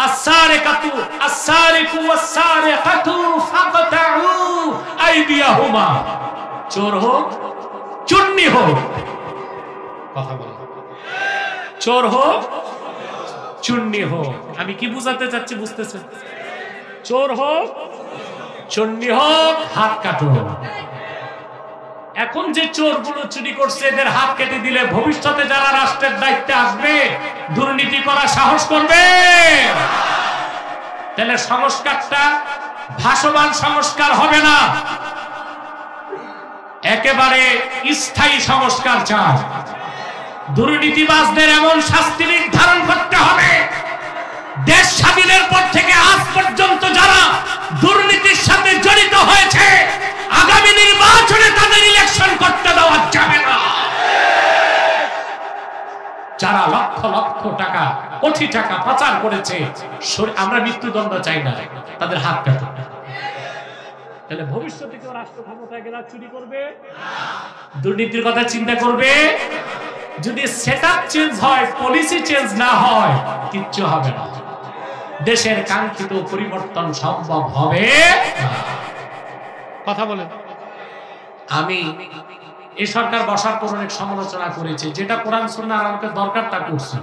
السارقة السارق والسارقة فاقطعوا أيديهما। চোর হোক চুন্নি হোক, কথা বলো, চোর হোক চুন্নি হোক। আমি কি বুঝাতে চাচ্ছি বুঝতেছেন? চোর হোক চুন্নি হোক, হাত কাটো। এখন যে চোরগুলো চুরি করছে এদের হাত কেটে দিলে ভবিষ্যতে যারা রাষ্ট্রের দায়িত্বে আসবে দুর্নীতি করার সাহস করবে। তাহলে সংস্কারটা ভাসমান সংস্কার হবে না, একেবারে স্থায়ী সংস্কার চাই। দুর্নীতিবাজদের এমন শাস্তি নির্ধারণ করতে হবে, দেশ স্বাধীনের পর থেকে আজ পর্যন্ত যারা দুর্নীতির সাথে জড়িত হয়েছে আগামী নির্বাচনে তাদের ইলেকশন করতে দেওয়া যাবে না। যারা লক্ষ লক্ষ টাকা কোটি টাকা পাচার করেছে, আমরা মৃত্যুদণ্ড চাই না, তাদের হাত কাটো। তাহলে ভবিষ্যতে কেউ রাষ্ট্র ক্ষমতায় গেলে চুরি করবে, দুর্নীতির কথা চিন্তা করবে। যদি সেটআপ চেঞ্জ হয়, পলিসি চেঞ্জ না হয়, কিচ্ছু হবে না। দেশের কাঙ্ক্ষিত পরিবর্তন সম্ভব হবে না। কথা বলেন। আমি এই সরকার বসার পর অনেক সমালোচনা করেছি, যেটা কোরআন সুন্নাহর আলোকে দরকার তা করছি,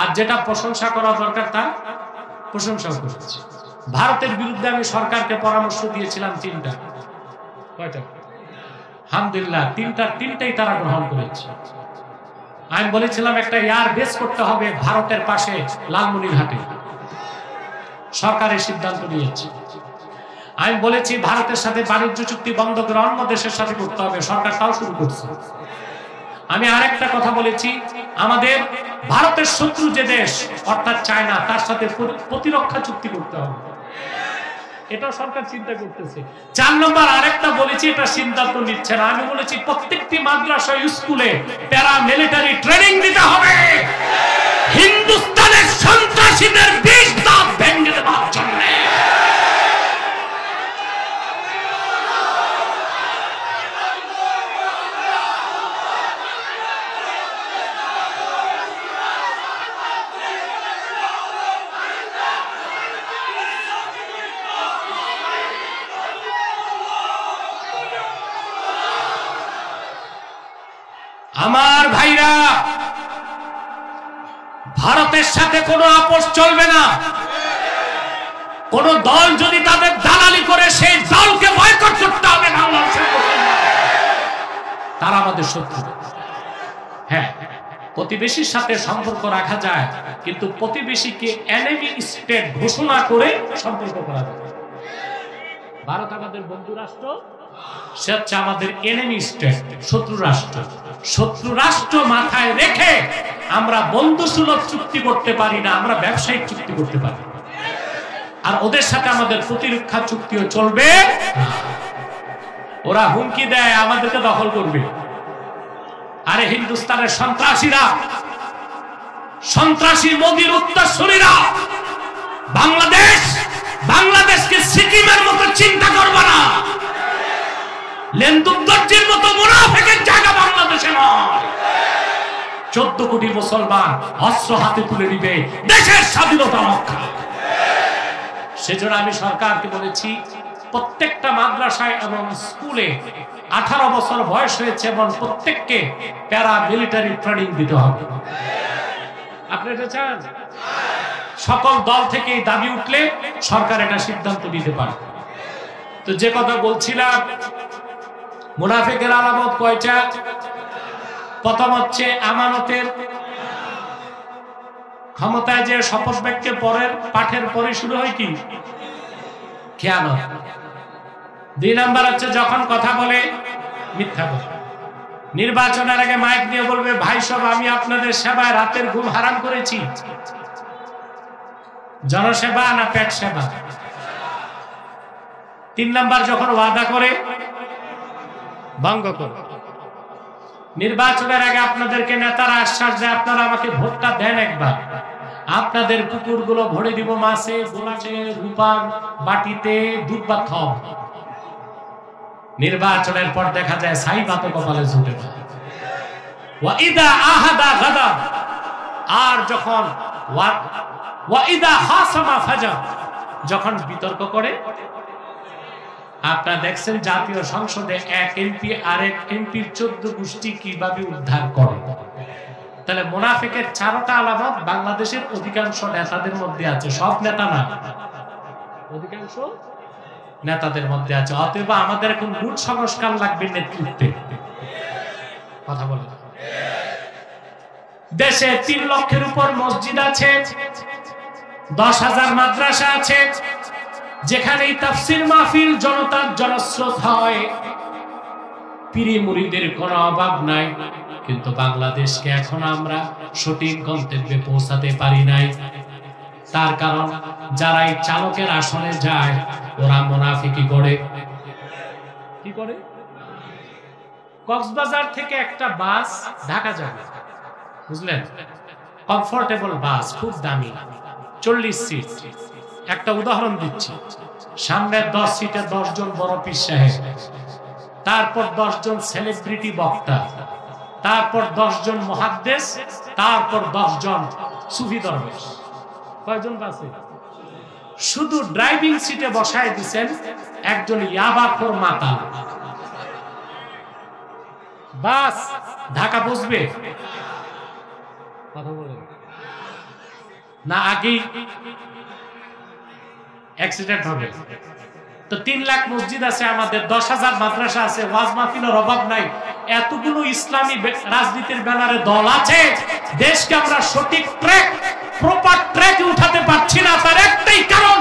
আর যেটা প্রশংসা করা দরকার তা প্রশংসা করেছি। ভারতের বিরুদ্ধে আমি সরকারকে পরামর্শ দিয়েছিলাম 3টা। কয়টা? আলহামদুলিল্লাহ তিনটাই তারা গ্রহণ করেছে। আমি বলেছিলাম একটা এয়ার বেস করতে হবে ভারতের পাশে লালমনিরহাটে, সরকারের সিদ্ধান্ত নিয়েছে। আমি বলেছি ভারতের সাথে বাণিজ্য চুক্তি বন্ধ করে অন্য দেশের সাথে করতে হবে, সরকার তাও শুরু করছে। আমি আরেকটা কথা বলেছি, আমাদের ভারতের শত্রু যে দেশ অর্থাৎ চায়না, তার সাথে প্রতিরক্ষা চুক্তি করতে হবে, এটাও সরকার চিন্তা করতেছে। 4 নম্বর আরেকটা বলেছি, এটা সিদ্ধান্ত নিচ্ছে না। আমি বলেছি প্রত্যেকটি মাদ্রাসা স্কুলে প্যারা মিলিটারি ট্রেনিং দিতে হবে, হিন্দুস্তানের সন্ত্রাসীদের বিষ দাঁত ভেঙে দেওয়ার জন্য। আমার ভাইরা, ভারতের সাথে কোনো আপোষ চলবে না। কোন দল যদি তাদের দালালি করে সেই দলকে বয়কট করতে হবে। তারা আমাদের শত্রু। হ্যাঁ, প্রতিবেশীর সাথে সম্পর্ক রাখা যায়, কিন্তু প্রতিবেশীকে এনিমি স্টেট ঘোষণা করে সম্পর্ক করা যায়। ভারত আমাদের বন্ধু রাষ্ট্র, সে হচ্ছে আমাদের এনিমি স্টেট, শত্রু রাষ্ট্র। শত্রু রাষ্ট্র মাথায় রেখে আমরা বন্ধুসুলভ চুক্তি করতে পারি না, আমরা ব্যবসায়িক চুক্তি করতে পারি। আর ওদের সাথে আমাদের প্রতিরক্ষা চুক্তিও চলবে। ওরা হুমকি দেয় আমাদেরকে দখল করবে। আরে হিন্দুস্তানের সন্ত্রাসীরা, সন্ত্রাসী মোদির উত্তরসূরিরা বাংলাদেশকে সিকিমের মতো চিন্তা করবে না। লেন্দুদ্দর্জির মতো মুনাফিকের জায়গা বাংলাদেশে নয়। 14 কোটি মুসলমান অস্ত্র হাতে তুলে নিবে দেশের স্বাধীনতা রক্ষা। সেজন্য আমি সরকারকে বলেছি, প্রত্যেকটা মাদ্রাসায় এবং স্কুলে 18 বছর বয়স হয়েছে এবং প্রত্যেককে প্যারা মিলিটারি ট্রেনিং দিতে হবে। আপনি এটা চান? সকল দল থেকে দাবি উঠলে সরকার এটা সিদ্ধান্ত নিতে পারে। তো যে কথা বলছিলাম, মুনাফিকের আলামত কয়টা? প্রথম হচ্ছে আমানতের, ক্ষমতায় যে শপথ বাক্যের পরের পাঠের পরে শুরু হয় কি? খেয়ানত। 2 নাম্বার হচ্ছে যখন কথা বলে মিথ্যা কথা। নির্বাচনের আগে মাইক দিয়ে বলবে, ভাই সব আমি আপনাদের সেবায় রাতের ঘুম হারাম করেছি। জনসেবা না পেট সেবা? 3 নাম্বার যখন ওয়াদা করে ভঙ্গ করে। নির্বাচনের আগে আপনাদেরকে নেতারা আশ্বাস দেয়, আপনারা আমাকে ভোটটা দেন একবার, আপনাদের কুকুরগুলো ভরে দিব মাছে, গোলাচে, রূপার বাটিতে, দুধ ভাত খাওয়াবো। নির্বাচনের পর দেখা যায় ছাই ভাত কপালে জুটে না। ওয়াইদা আহাদা গাদা, আর যখন ওয়াইদা হাসামা ফাজা, যখন বিতর্ক করে। আপনারা দেখছেন জাতীয় সংসদে এক এমপি আরেক এমপির 14 গোষ্ঠী কিভাবে উদ্ধার করে। তাহলে মুনাফিকের 4টা আলামত বাংলাদেশের অধিকাংশ নেতাদের মধ্যে আছে। সব নেতা না, অধিকাংশ নেতাদের মধ্যে আছে। অতএব আমাদের এখন মূল সংস্কার লাগবে নেতৃত্বে। কথা বলে, দেশে 3 লক্ষের উপর মসজিদ আছে, 10,000 মাদ্রাসা আছে, যেখানে তাফসীর মাহফিল জনতার জনস্রোত হয়, পীর মুরিদের কোনো অভাব নাই। কিন্তু বাংলাদেশকে এখন আমরা সঠিক গন্তব্যে পৌঁছাতে পারি নাই। তার কারণ যারা এই চালকের আসনে যায় ওরা মুনাফিকি করে। কি করে? কক্সবাজার থেকে একটা বাস ঢাকা যাবে, বুঝলেন? কমফোর্টেবল বাস, খুব দামি, 40 সিট। একটা উদাহরণ দিচ্ছি, সামনের 10 সিটে 10 জন বড় পীর সাহেব, তারপর 10 জন সেলিব্রিটি বক্তা, তারপর 10 জন মুহাদ্দিস, তারপর 10 জন সুফি দরবেশ। কয়জন বাসে? শুধু ড্রাইভিং সিটে বসায় দিবেন একজন ইয়াবাখোর মাতাল। বাস ঢাকা পৌঁছবে? কথা বলেন না, আগেই অ্যাক্সিডেন্ট হবে। তো 3 লাখ মসজিদ আছে আমাদের, 10,000 মাদ্রাসা আছে, ওয়াজ মাহফিলের অভাব নাই। এতগুলো ইসলামী রাজনীতির ব্যানারে দল আছে, দেশকে আমরা সঠিক প্রপার ট্র্যাকে উঠাতে পারছি না। তার একটাই কারণ,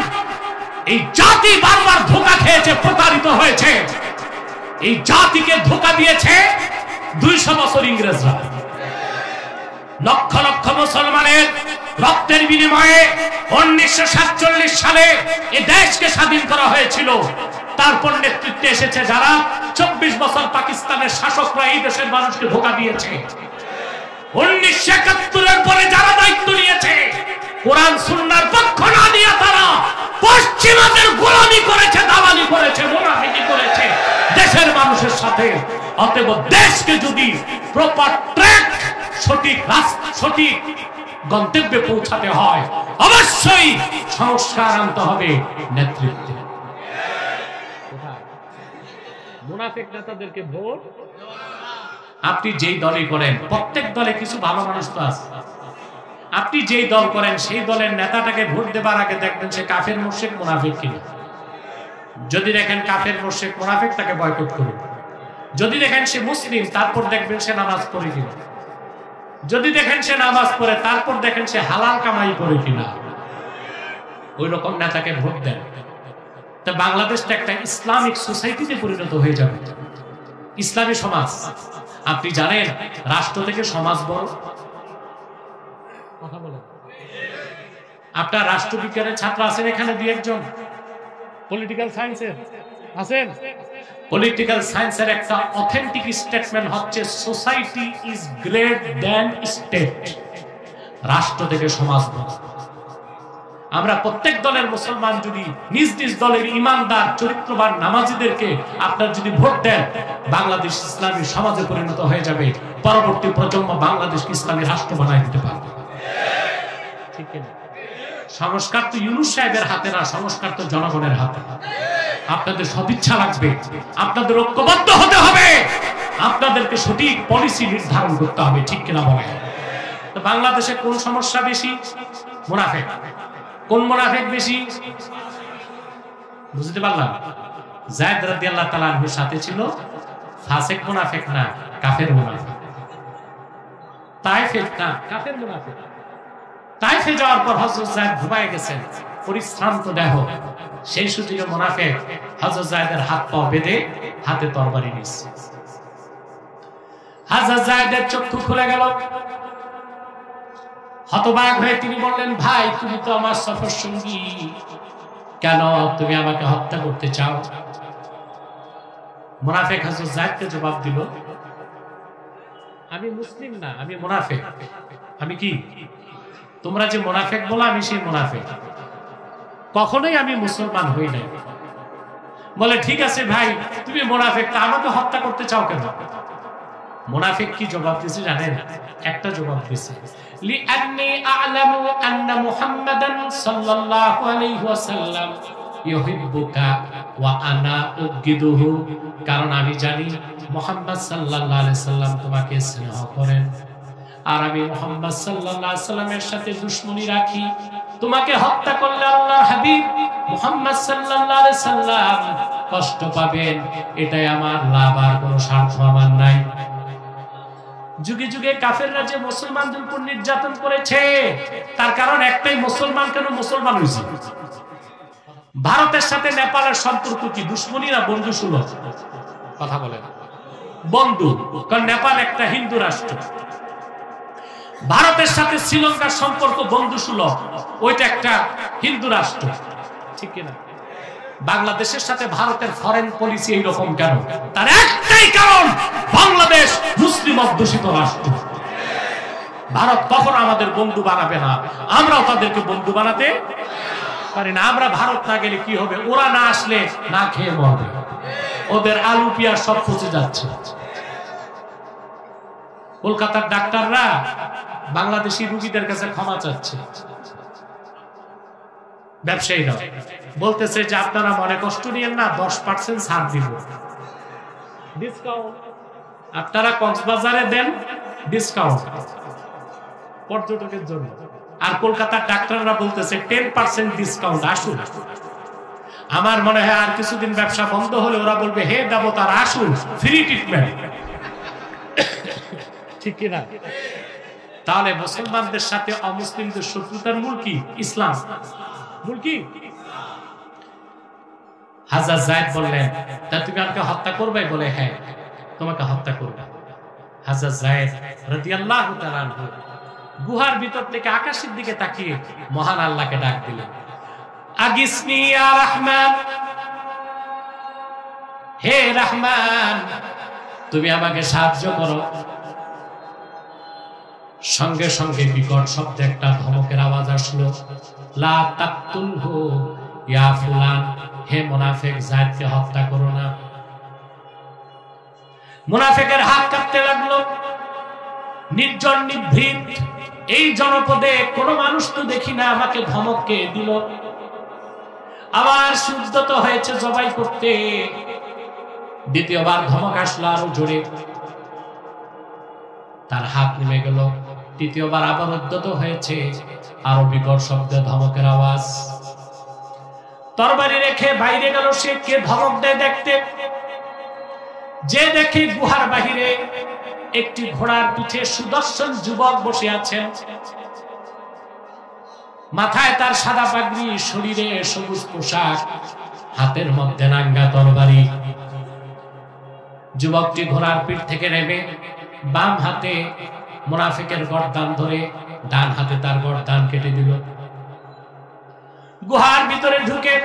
এই জাতি বারবার ধোঁকা খেয়েছে, প্রতারিত হয়েছে। এই জাতিকে ধোঁকা দিয়েছে 200 বছর ইংরেজরা। লক্ষ লক্ষ মুসলমানের রক্তের বিনিময়ে 1947 সালে এই দেশকে স্বাধীন করা হয়েছিল। তারপর নেতৃত্বে এসেছে যারা 24 বছর পাকিস্তানের শাসকরা এই দেশের মানুষকে ধোঁকা দিয়েছে। 1971 পরে যারা দায়িত্ব নিয়েছে, কোরআন সুন্নাহর পক্ষ না দিয়ে তারা পশ্চিমাদের গোলামি করেছে, দালালি করেছে, মুনাফিকি করেছে দেশের মানুষের সাথে। অতএব দেশকে যদি প্রপার ট্র্যাক, সঠিক গন্তব্যে পৌঁছাতে হয়, অবশ্যই সংস্কার আনতে হবে নেতৃত্বে। মুনাফিক নেতাদেরকে ভোট, আপনি যেই দলই করেন, প্রত্যেক দলে কিছু ভালো মানুষ তো আছে। আপনি যেই দল করেন সেই দলের নেতাটাকে ভোট দেবার আগে দেখবেন সে কাফের মুশরিক মুনাফিক কিনা। যদি দেখেন কাফের মুশরিক মুনাফিক, তাকে বয়কট করুন। যদি দেখেন সে মুসলিম, তারপর দেখবেন সে নামাজ পড়ে কিনা। যদি দেখেন সে নামাজ পড়ে, তারপর দেখেন সে হালাল কামাই করে কিনা। ওই রকম নেতাকে ভোট দেন। তা বাংলাদেশটা একটা ইসলামিক সোসাইটিতে পরিণত হয়ে যাবে, ইসলামী সমাজ। আপনি জানেন রাষ্ট্র থেকে সমাজ বড়। কথা বলেন। আপনার রাষ্ট্রবিজ্ঞানের ছাত্র আছেন এখানে দুই একজন? পলিটিক্যাল সায়েন্সের আছেন? পলিটিক্যাল সায়েন্সের একটা অথেন্টিক স্টেটমেন্ট হচ্ছে society is great than state. রাষ্ট্র থেকে সমাজ বড়। আমরা প্রত্যেক দলের মুসলমান যদি নিজ নিজ দলের ইমানদার চরিত্রবান নামাজীদেরকে আপনার যদি ভোট দেন, বাংলাদেশ ইসলামী সমাজে পরিণত হয়ে যাবে। পরবর্তী প্রজন্ম বাংলাদেশকে ইসলামী রাষ্ট্র বানায় দিতে পারবে। ঠিক না? সংস্কার তো ইউনূস সাহেবের হাতে না, সংস্কার তো জনগণের হাতে। আপনাদের সদিচ্ছা লাগবে, আপনাদের ঐক্যবদ্ধ হতে হবে, আপনাদেরকে সঠিক পলিসি নির্ধারণ করতে হবে। ঠিক কিনা বলেন? তো বাংলাদেশে কোন সমস্যা বেশি? মুনাফিক। কোন মুনাফিক বেশি? বুঝতে পারলাম? যায়েদ রাদিয়াল্লাহু তাআলা আনহুর সাথে ছিল ফাসিক মুনাফিক না, কাফের মুনাফিক। তায়েফে না, কাফের মুনাফিক। তায়েফে যাওয়ার পর হযরত যায়েদ ঘুমায় গেছেন, পরিশ্রান্ত দেহ। সেই সুযোগে মুনাফিক হযরত যায়েদের হাত পা বেঁধে হাতে তরবারি নিয়েছে। হযরত যায়েদের চক্ষু খুলে গেল। হতবাক হয়ে তিনি বললেন, ভাই তুমি তো আমার সফর সঙ্গী, কেন তুমি আমাকে হত্যা করতে চাও? মুনাফিক হযরত যায়েদকে জবাব দিল, আমি মুসলিম না, আমি মুনাফিক। আমি কি? তোমরা যে মুনাফিক বলো, আমি সেই মুনাফিক। কখনোই আমি মুসলমান হই নাই। বলে ঠিক আছে ভাই, তুমি মুনাফিক, তা আমাকে হত্যা করতে চাও কেন? মুনাফিক কি জবাব দিয়েছে জানেন? একটা জবাব দিয়েছে, লিআন্নী আ'লামু আন্না মুহাম্মাদান সাল্লাল্লাহু আলাইহি ওয়াসাল্লাম ইউহিব্বুকা ওয়া আনা উবগিদুহু। কারণ আমি জানি মুহাম্মদ সাল্লাল্লাহু আলাইহি সাল্লাম তোমাকে স্নেহ করেন, আর আমি মুহাম্মদ সাল্লাল্লাহু আলাইহি সাল্লামের সাথে দুশমনি রাখি। তোমাকে হত্যা করলে আল্লাহর হাবিব মুহাম্মদ সাল্লাল্লাহু আলাইহি সাল্লাম কষ্ট পাবেন, এটাই আমার লাভ, আর কোনো স্বার্থ আমার নাই। যুগে যুগে কাফেররা যে মুসলমানদের উপর নির্যাতন করেছে, তার কারণ একটাই, মুসলমান কেন মুসলমান হয়েছে। ভারতের সাথে নেপালের সম্পর্ক কি দুশমনি না বন্ধু সুলভ? কথা বলেন। বন্ধু, কারণ নেপাল একটা হিন্দু রাষ্ট্র। ভারতের সাথে শ্রীলঙ্কার সম্পর্ক বন্ধু সুলভ, ওইটা একটা হিন্দু রাষ্ট্র। ঠিক কিনা? বাংলাদেশের সাথে ভারতের ফরেন পলিসি এইরকম কেন? তার একটাই কারণ, বাংলাদেশ মুসলিম অধ্যুষিত রাষ্ট্র। ভারত কখনো আমাদের বন্ধু বানাবে না, আমরাও তাদেরকে বন্ধু বানাতে পারি না। আমরা ভারত না গেলে কি হবে? ওরা না আসলে না খেয়ে মরবে, ওদের আলু পেঁয়াজ সব পচে যাচ্ছে। কলকাতার ডাক্তাররা বাংলাদেশি রোগীদের কাছে ক্ষমা চাচ্ছে, ব্যবসায়ীরা বলতেছে যে আপনারা মনে কষ্ট নিয়েন না, 10% ছাড় দিব, ডিসকাউন্ট। আপনারা কক্সবাজারে দেন ডিসকাউন্ট পর্যটকের জন্য, আর কলকাতার ডাক্তাররা বলতেছে 10% ডিসকাউন্ট। আসুন, আমার মনে হয় আর কিছুদিন ব্যবসা বন্ধ হলে ওরা বলবে, হে দেবতার আসুন, ফ্রি ট্রিটমেন্ট। ঠিক কিনা? তাহলে মুসলমানদের সাথে অমুসলিমদের শত্রুতার মূল কি? ইসলাম। মূল কি? হযরত যায়েদ বললেন, তা তুমি আমাকে হত্যা করবে? বলে হ্যাঁ, তোমাকে হত্যা করব। হযরত যায়েদ রাদিয়াল্লাহু তাআলা আনহু গুহার ভিতর থেকে আকাশের দিকে তাকিয়ে মহান আল্লাহকে ডাক দিলেন, আগিসনি ইয়া রহমান, হে রহমান, তুমি আমাকে সাহায্য করো। সঙ্গে সঙ্গে বিকট শব্দে একটা ধমকের আওয়াজ আসলো, লা তাকতুলহু ইয়া ফুলান, হে মুনাফিক, যায়েদকে হত্যা করো না। মুনাফিকের হাত কাঁপতে লাগলো। নির্জন নিভৃত এই জনপদে কোনো মানুষ তো দেখি না, আমাকে ধমক কে দিল? আবার শুদ্ধত হয়েছে জবাই করতে, দ্বিতীয়বার ধমক আসলো আরো জোরে, তার হাত নেমে গেল। তৃতীয়বার আবার উদ্যত হয়েছে, আরো বিকট শব্দে ধমকের আওয়াজ। তরবারি রেখে বাইরে গেল সে, কে ধমক দেয় দেখতে। যে দেখে গুহার বাহিরে একটি ঘোড়ার পিঠে সুদর্শন যুবক বসে আছেন, মাথায় তার সাদা পাগড়ি, শরীরে সবুজ পোশাক, হাতের মধ্যে নাঙ্গা তরবারি। যুবকটি ঘোড়ার পিঠ থেকে নেমে বাম হাতে মুনাফিকের গর্দান ধরে ডান হাতে তার গর্দান কেটে দিল। গুহার ভিতরে ঢুকে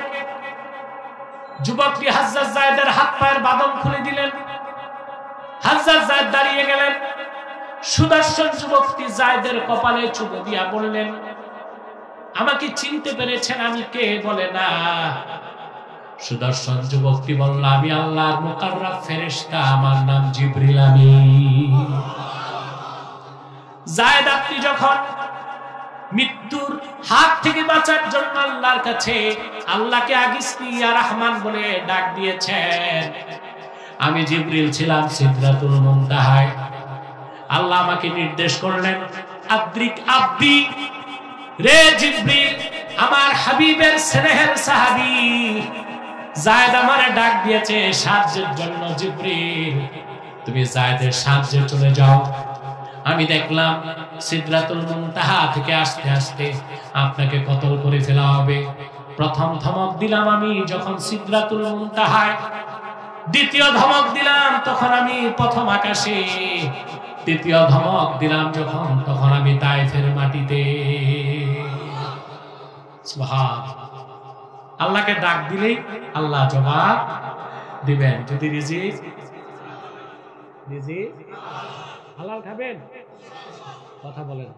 যুবকটি হযরত যায়েদের হাত পায়ের বাঁধন খুলে দিলেন। হযরত যায়েদ দাঁড়িয়ে গেলেন। সুদর্শন যুবকটি যায়েদের কপালে চুমু দিয়া বললেন, আমাকে চিনতে পেরেছেন আমি কে? বলে না। সুদর্শন যুবকটি বলল, আমি আল্লাহর মুকাররাব ফেরেশতা, আমার নাম জিবরিল আমিন। যায়েদ, আপনি যখন মৃত্যুর হাত থেকে বাঁচার জন্য আল্লাহর কাছে আল্লাহকে আগিসনি ইয়া রহমান বলে ডাক দিয়েছেন, আমি জিবরিল ছিলাম সিদরাতুল মুনতাহায়। আল্লাহ আমাকে নির্দেশ করলেন, আদ্রিক আব্দি, রে জিবরিল, আমার হাবিবের স্নেহের সাহাবী যায়েদ আমারে ডাক দিয়েছে সাহায্যের জন্য। জিবরিল, তুমি যায়েদের সাহায্যে চলে যাও। আমি দেখলাম সিদরাতুল মুনতাহা থেকে আস্তে আস্তে আপনাকে কতল করে ফেলা হবে। প্রথম ধমক দিলাম আমি যখন সিদরাতুল মুনতাহায়, দ্বিতীয় ধমক দিলাম তখন আমি প্রথম আকাশে, তৃতীয় ধমক দিলাম যখন তখন আমি তায়েফের মাটিতে। সুবহানাল্লাহ। আল্লাহকে ডাক দিলেই আল্লাহ জবাব দিবেন। যদি রিজিক হালাল খাবেন, কথা বলেন।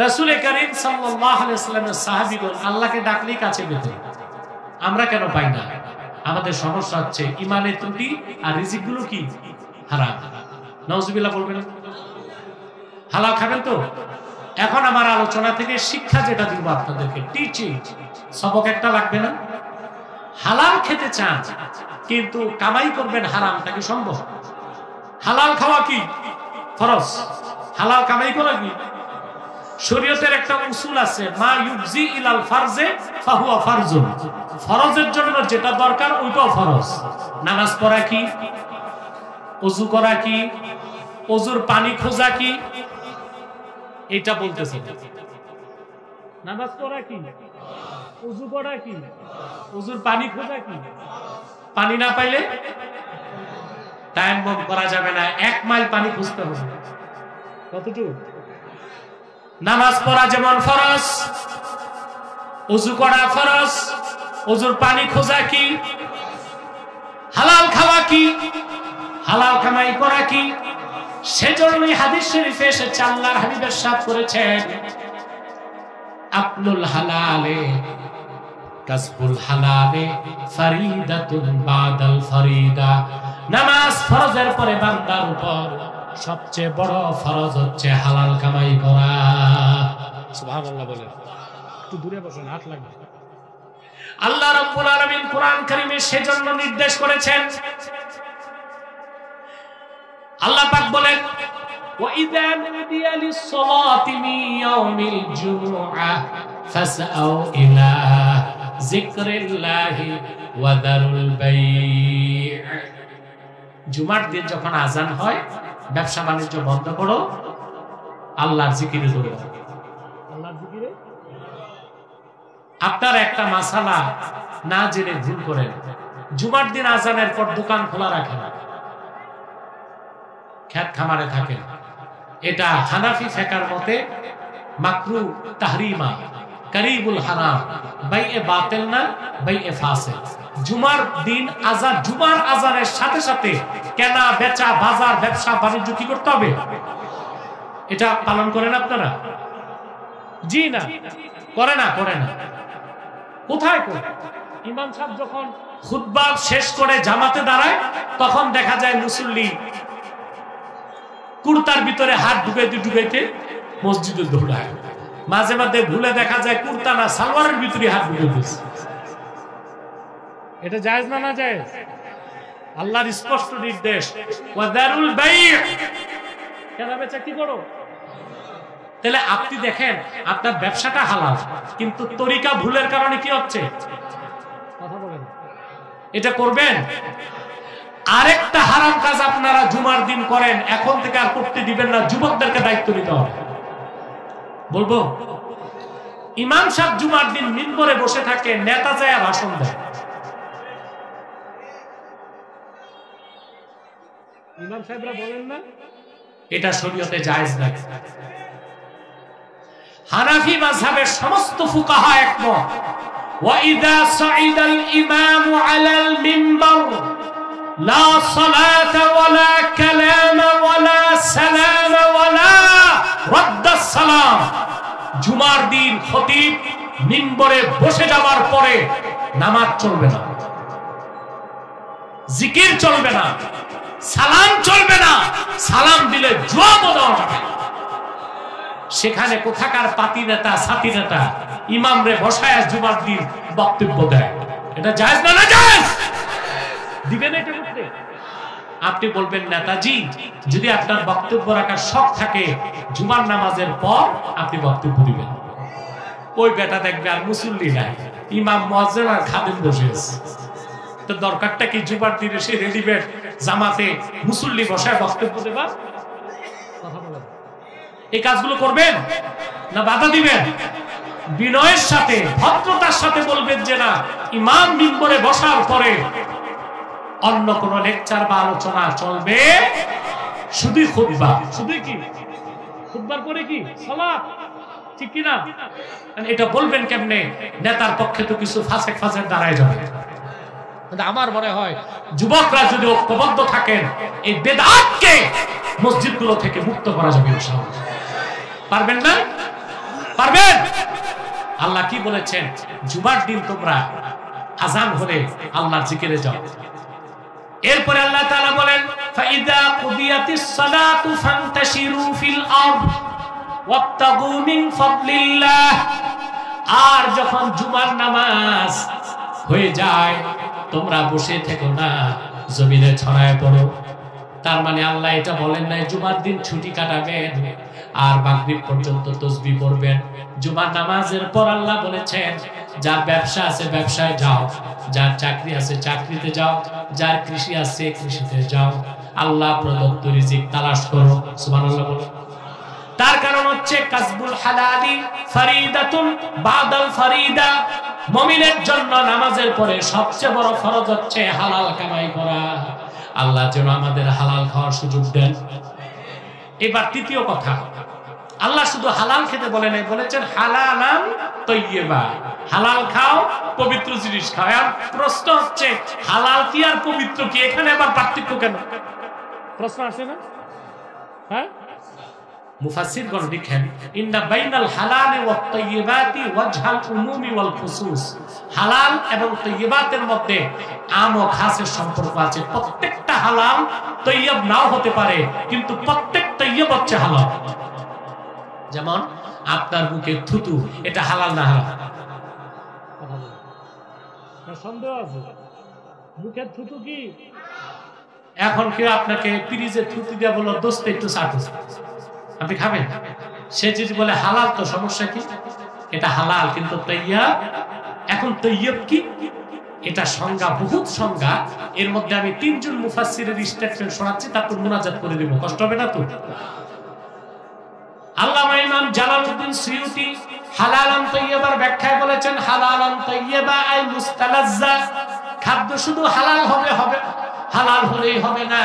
রাসূল করিম সাল্লাল্লাহু আলাইহি ওয়াসাল্লামের সাহাবীগণ আল্লাহকে ডাকলেই কাছে পেতেন। আমরা কেন পাই না? আমাদের সমস্যা হচ্ছে ঈমানের ত্রুটি আর রিজিকগুলো কি হারাম। নাউজুবিল্লাহ বলবেন। হালাল খাবেন তো? এখন আমার আলোচনা থেকে শিক্ষা যেটা দিব আপনাদেরকে, টিচিং সবক একটা লাগবে না? হালাল খেতে চান কিন্তু কামাই করবেন হারাম, তা কি সম্ভব? হালাল খাওয়া কি ফরজ, হালাল কামাই করা কি? শরীয়তের একটা উসুল আছে, মা ইউজি ইলাল ফারজে ফাহুয়া ফারজুন। ফরজের জন্য যেটা দরকার ওইটাও ফরজ। নামাজ পড়া কি, ওযু করা কি, ওযুর পানি খোঁজা কি, এটা বলতেছে। নামাজ পড়া কি, ওযু করা কি, ওযুর পানি খোঁজা কি। পানি না পাইলে তায়াম্মুম করা যাবে না, 1 মাইল পানি খুঁজতে হবে। কতটুকু? নামাজ পড়া যেমন ফরজ, ওযু করা ফরজ, ওযুর পানি খোঁজা কি, হালাল খাওয়া কি, হালাল কামাই করা কি। সেজন্যই হাদিস শরীফে এসেছে, আল্লাহর হাবিব ইরশাদ করেছেন, আকলুল হালালে কাসবুল হালালে ফরিদাতুন বাদাল ফরিদা। নামাজ ফরজের পরে বান্দার উপর সবচেয়ে বড় ফরজ হচ্ছে হালাল কামাই করা। সুবহানাল্লাহ বলেন। একটু দূরে বসেন, হাত লাগবে। আল্লাহ রাব্বুল আলামিন কোরআন কারীমে সেজন্য নির্দেশ করেছেন। আল্লাহ পাক বলেন, ওয়া ইযা নুদিয়া লিস-সালাতি মিন ইয়াউমিল জুমআহ ফাসআউ ইলা যিকরিল্লাহি ওয়া দারুল বাই'। জুমার দিন যখন আজান হয়, ব্যবসা বাণিজ্য বন্ধ করো, আল্লাহর জিকিরে দৌড়ে যাও। আল্লাহর জিকিরে। আপনার একটা মাসালা না জেনে ভুল করেন, জুমার দিন আজানের পর দোকান খোলা রাখেন, খেত খামারে থাকেন। এটা হানাফি ফিকহের মতে মাকরু তাহরিমা, করিবুল হারাম, বাইয়ে বাতিল না, বাইয়ে ফাসিদ। জুমার দিন আজান, জুমার আজানের সাথে সাথে কেনা বেচা, বাজার, ব্যবসা বাণিজ্য কি করতে হবে? এটা পালন করেন আপনারা? জি না, করে না, করে না। কোথায় করে? ইমাম সাহেব যখন খুতবা শেষ করে জামাতে দাঁড়ায়, তখন দেখা যায় মুসল্লি কুর্তার ভিতরে হাত ঢুকাইতে ঢুকাইতে মসজিদে দৌড়ায়। মাঝে মাঝে ভুলে দেখা যায় কুর্তা না সালোয়ারের ভিতরে হাত ঢুকাইতেছে। এটা জায়েজ না? না জায়েজ? আল্লাহর স্পষ্ট নির্দেশ, ওয়া দারুল বাই', কেনা বেচা কি করো। তাহলে আপনি দেখেন আপনার ব্যবসাটা হালাল, কিন্তু তরিকা ভুলের কারণে কি হচ্ছে? কথা বলেন। এটা করবেন। আরেকটা হারাম কাজ আপনারা জুমার দিন করেন, এখন থেকে আর করতে দিবেন না, যুবকদেরকে দায়িত্ব নিতে হবে। বলবো, ইমাম সাহেব জুমার দিন মিম্বরে বসে থাকে, নেতা যায় ভাষণ দেয়। ইমাম সাহেবরা বলেন না, এটা শরীয়তে জায়েজ নাই। হানাফি মাযহাবের সমস্ত ফুকাহা একমত, ওয়া ইযা সাইদাল ইমামু আলাল মিম্বার লা সালাতা ওয়ালা কালামা ওয়ালা সালামা ওয়ালা রাদ্দাস সালাম। জুমার দিন খতিব মিম্বরে বসে যাওয়ার পরে নামাজ চলবে না, জিকির চলবে না, সালাম চলবে না, সালাম দিলে জবাব দেওয়া যাবে। সেখানে কোথাকার পাতি নেতা সাথী নেতা ইমাম রে বসায় জুমার দিন বক্তব্য দেয়, এটা জায়েজ না? না জায়েজ। দিবেন এটা করতে? আপনি বলবেন নেতাজি যদি আপনার বক্তব্য রাখার শখ থাকে জুমার নামাজের পর আপনি বক্তব্য দিবেন। ওই বেটা দেখবে আর মুসল্লি নাই, ইমাম মুয়াজ্জিন আর খাদেম বসে আছে। তো দরকারটা কি জুমার দিনে সে রেডিমেড জামাতে মুসল্লি বসায় বক্তব্য দেবা? কথা বলেন, এই কাজগুলো করবেন না বাধা দিবেন? বিনয়ের সাথে ভদ্রতার সাথে বলবেন যে না, ইমাম মিম্বরে বসার পরে অন্য কোন লেকচার বা আলোচনা চলবে, শুধুই খুতবা। শুধুই কি খুতবার পরে কি সালাত, ঠিক কি না? এটা বলবেন কেমনে? নেতার পক্ষে তো কিছু ফাসেক ফাসেক দাঁড়ায় যাবে। আমার মনে হয় যুবকরা যদি ঐক্যবদ্ধ থাকেন এই বেদাতকে মসজিদগুলো থেকে মুক্ত করা যাবে ইনশাআল্লাহ। পারবেন না? পারবেন? আল্লাহ কি বলেছেন? জুমার দিন তোমরা আযান হলে আল্লাহর জিকিরে যাও। এরপরে আল্লাহ তাআলা বলেন ফাইদা কুদিয়াতিস সালাতু ফান্তাশিরু ফিল আরদ ওয়াবতাগু মিন ফাদলিল্লাহ। আর যখন জুমার নামাজ হয়ে যায় তোমরা বসে থেকো না, জমিনে ছড়ায় পড়ো। তার মানে আল্লাহ এটা বলেন নাই জুমার দিন ছুটি কাটাবেন আর মাগরিব পর্যন্ত তাসবিহ পড়বেন। জুমার নামাজের পর আল্লাহ বলেছেন যার ব্যবসা আছে ব্যবসায় যাও, যার চাকরি আছে চাকরিতে যাও, যার কৃষি আছে কৃষিতে যাও, আল্লাহ প্রদত্ত রিজিক তালাশ করো। সুবহানাল্লাহ বলো। তার কারণ হচ্ছে কাসবুল হালালি ফরিদাতুন বাদাল ফরিদা। মুমিনের জন্য নামাজের পরে সবচেয়ে বড় ফরজ হচ্ছে হালাল কামাই করা। আল্লাহ যেন আমাদের হালাল খাওয়ার সুযোগ দেন। এবার তৃতীয় কথা, আল্লাহ শুধু হালাল খেতে বলে নাই, বলেছেন হালালান তাইয়্যিবা। হালাল খাও, পবিত্র জিনিস খাও। আর প্রশ্ন হচ্ছে হালাল কি আর পবিত্র কি, এখানে আবার পার্থক্য কেন? প্রশ্ন আসে না? হ্যাঁ, মুফাসসিরগণ লিখেন ইন্না বাইনাল হালালি ওয়াত তাইয়্যিবাতি ওয়াজহাল উমুমি ওয়াল খুসুস। হালাল এবং তাইয়্যিবাতের মধ্যে আম ও খাসের সম্পর্ক আছে। প্রত্যেকটা হালাল তাইয়্যিব নাও হতে পারে, কিন্তু প্রত্যেক তাইয়্যিব হচ্ছে হালাল। যেমন আপনার মুখে থুতু, এটা হালাল না হারাম? সন্দেহ আছে? মুখের থুতু কি? এখন কেউ আপনাকে ফ্রিজে থুতু দিয়ে বলল দোস্ত একটু চাটু, আপনি খাবেন? সে যদি বলে হালাল তো সমস্যা কি? এটা হালাল, কিন্তু তাইয়্যিব। এখন তাইয়্যিব কি? এটা সংজ্ঞা, বহুত সংজ্ঞা। এর মধ্যে আমি তিনজন মুফাসসিরের স্টেটমেন্ট শোনাচ্ছি, তারপর মুনাজাত করে দেব, কষ্ট হবে না তো? আল্লামা ইমাম জালালউদ্দিন সুয়ুতি হালালান তাইয়্যিবার ব্যাখ্যায় বলেছেন হালালান তাইয়্যিবা আই মুস্তালাজ্জা। খাদ্য শুধু হালাল হবে, হালাল হলেই হবে না,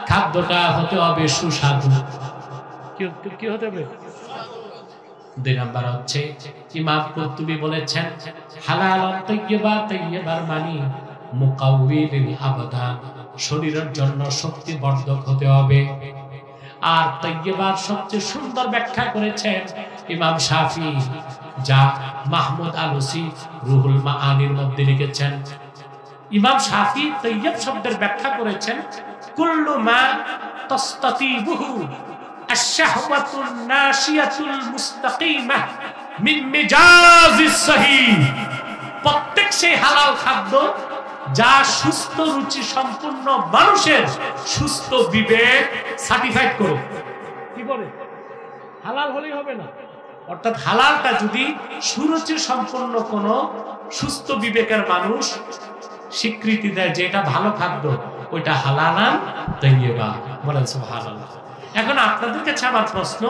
খাদ্যটা হতে হবে সুস্বাদু। কি হতে হবে? দুই নাম্বার হচ্ছে ইমাম কুরতুবী বলেছেন হালালান তাইয়্যিবা, তাইয়্যিবার মানে মুকাউবিলিল আবদান, শরীরের জন্য শক্তিবর্ধক হতে হবে। আর তাইয়্যিবার সবচেয়ে সুন্দর ব্যাখ্যা করেছেন ইমাম শাফি, যা মাহমুদ আলুসি রুহুল মাআনির মধ্যে লিখেছেন। ইমাম শাফি তাইয়্যিব শব্দের ব্যাখ্যা করেছেন কুল্লু মা তাস্তাতিবুহু আশ-শাহওয়াতুন নাশিয়াতুল মুস্তাকিমা মিন মিজাজিস সহিহ। প্রত্যেক সেই হালাল খাদ্য যা সুস্থ রুচি সম্পূর্ণ মানুষের সুস্থ বিবেক সার্টিফাইড করে। কি বলে? হালাল হলেই হবে না। অর্থাৎ হালালটা যদি সুরুচি সম্পন্ন কোন সুস্থ বিবেকের মানুষ স্বীকৃতি দেয় যে এটা ভালো খাদ্য, ওইটা হালালান তাইয়্যিবা। বলেন সুবহানাল্লাহ। এখন আপনাদের কাছে আমার প্রশ্ন,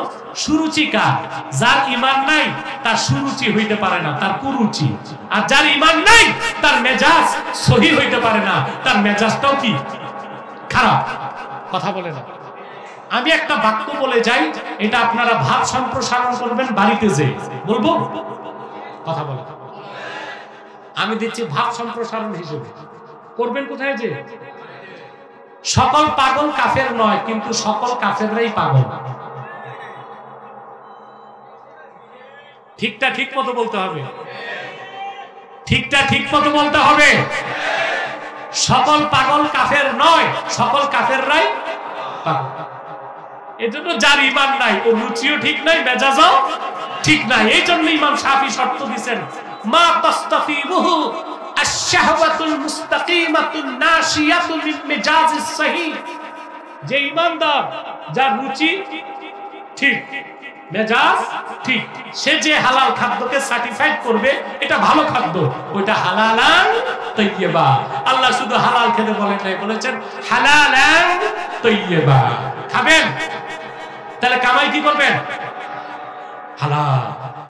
সুরুচি কার? যার ঈমান নাই তার সুরুচি হইতে পারে না, তার কুরুচি। আর যার ঈমান নাই তার মেজাজ সহি হইতে পারে না, তার মেজাজটাও কি খারাপ। কথা বলে না? আমি একটা বাক্য বলে যাই, এটা আপনারা ভাব সম্প্রসারণ করবেন বাড়িতে যে। বলবো? কথা বলে আমি দিচ্ছি ভাব সম্প্রসারণ হিসেবে, করবেন কোথায় যে? সকল পাগল কাফের নয়, কিন্তু সকল কাফেররাই পাগল। ঠিকটা ঠিক মতো বলতে হবে, ঠিকটা ঠিক মতো বলতে হবে। সকল পাগল কাফের নয়, সকল কাফেররাই পাগল। এজন্য যার ঈমান নাই, ও রুচিও ঠিক নাই, মেজাজও ঠিক নাই। এই জন্য ইমাম শাফি শর্ত দিয়েছেন, মা তাস্তাফিবুহু আশ-শাহওয়াতুল মুস্তাকিমাতুন নাশিয়াতুন মিন মিজাজিস সহিহ। যে ঈমানদার, যার রুচি ঠিক, মেজাজ ঠিক, সে যে হালাল খাদ্যকে সার্টিফাইড করবে এটা ভালো খাদ্য, ওইটা হালালান তাইয়্যিবা। আল্লাহ শুধু হালাল খেতে বলেন নাই, বলেছেন হালালান তাইয়্যিবা। খাবেন, তাহলে কামাই কি করবেন? হালাল।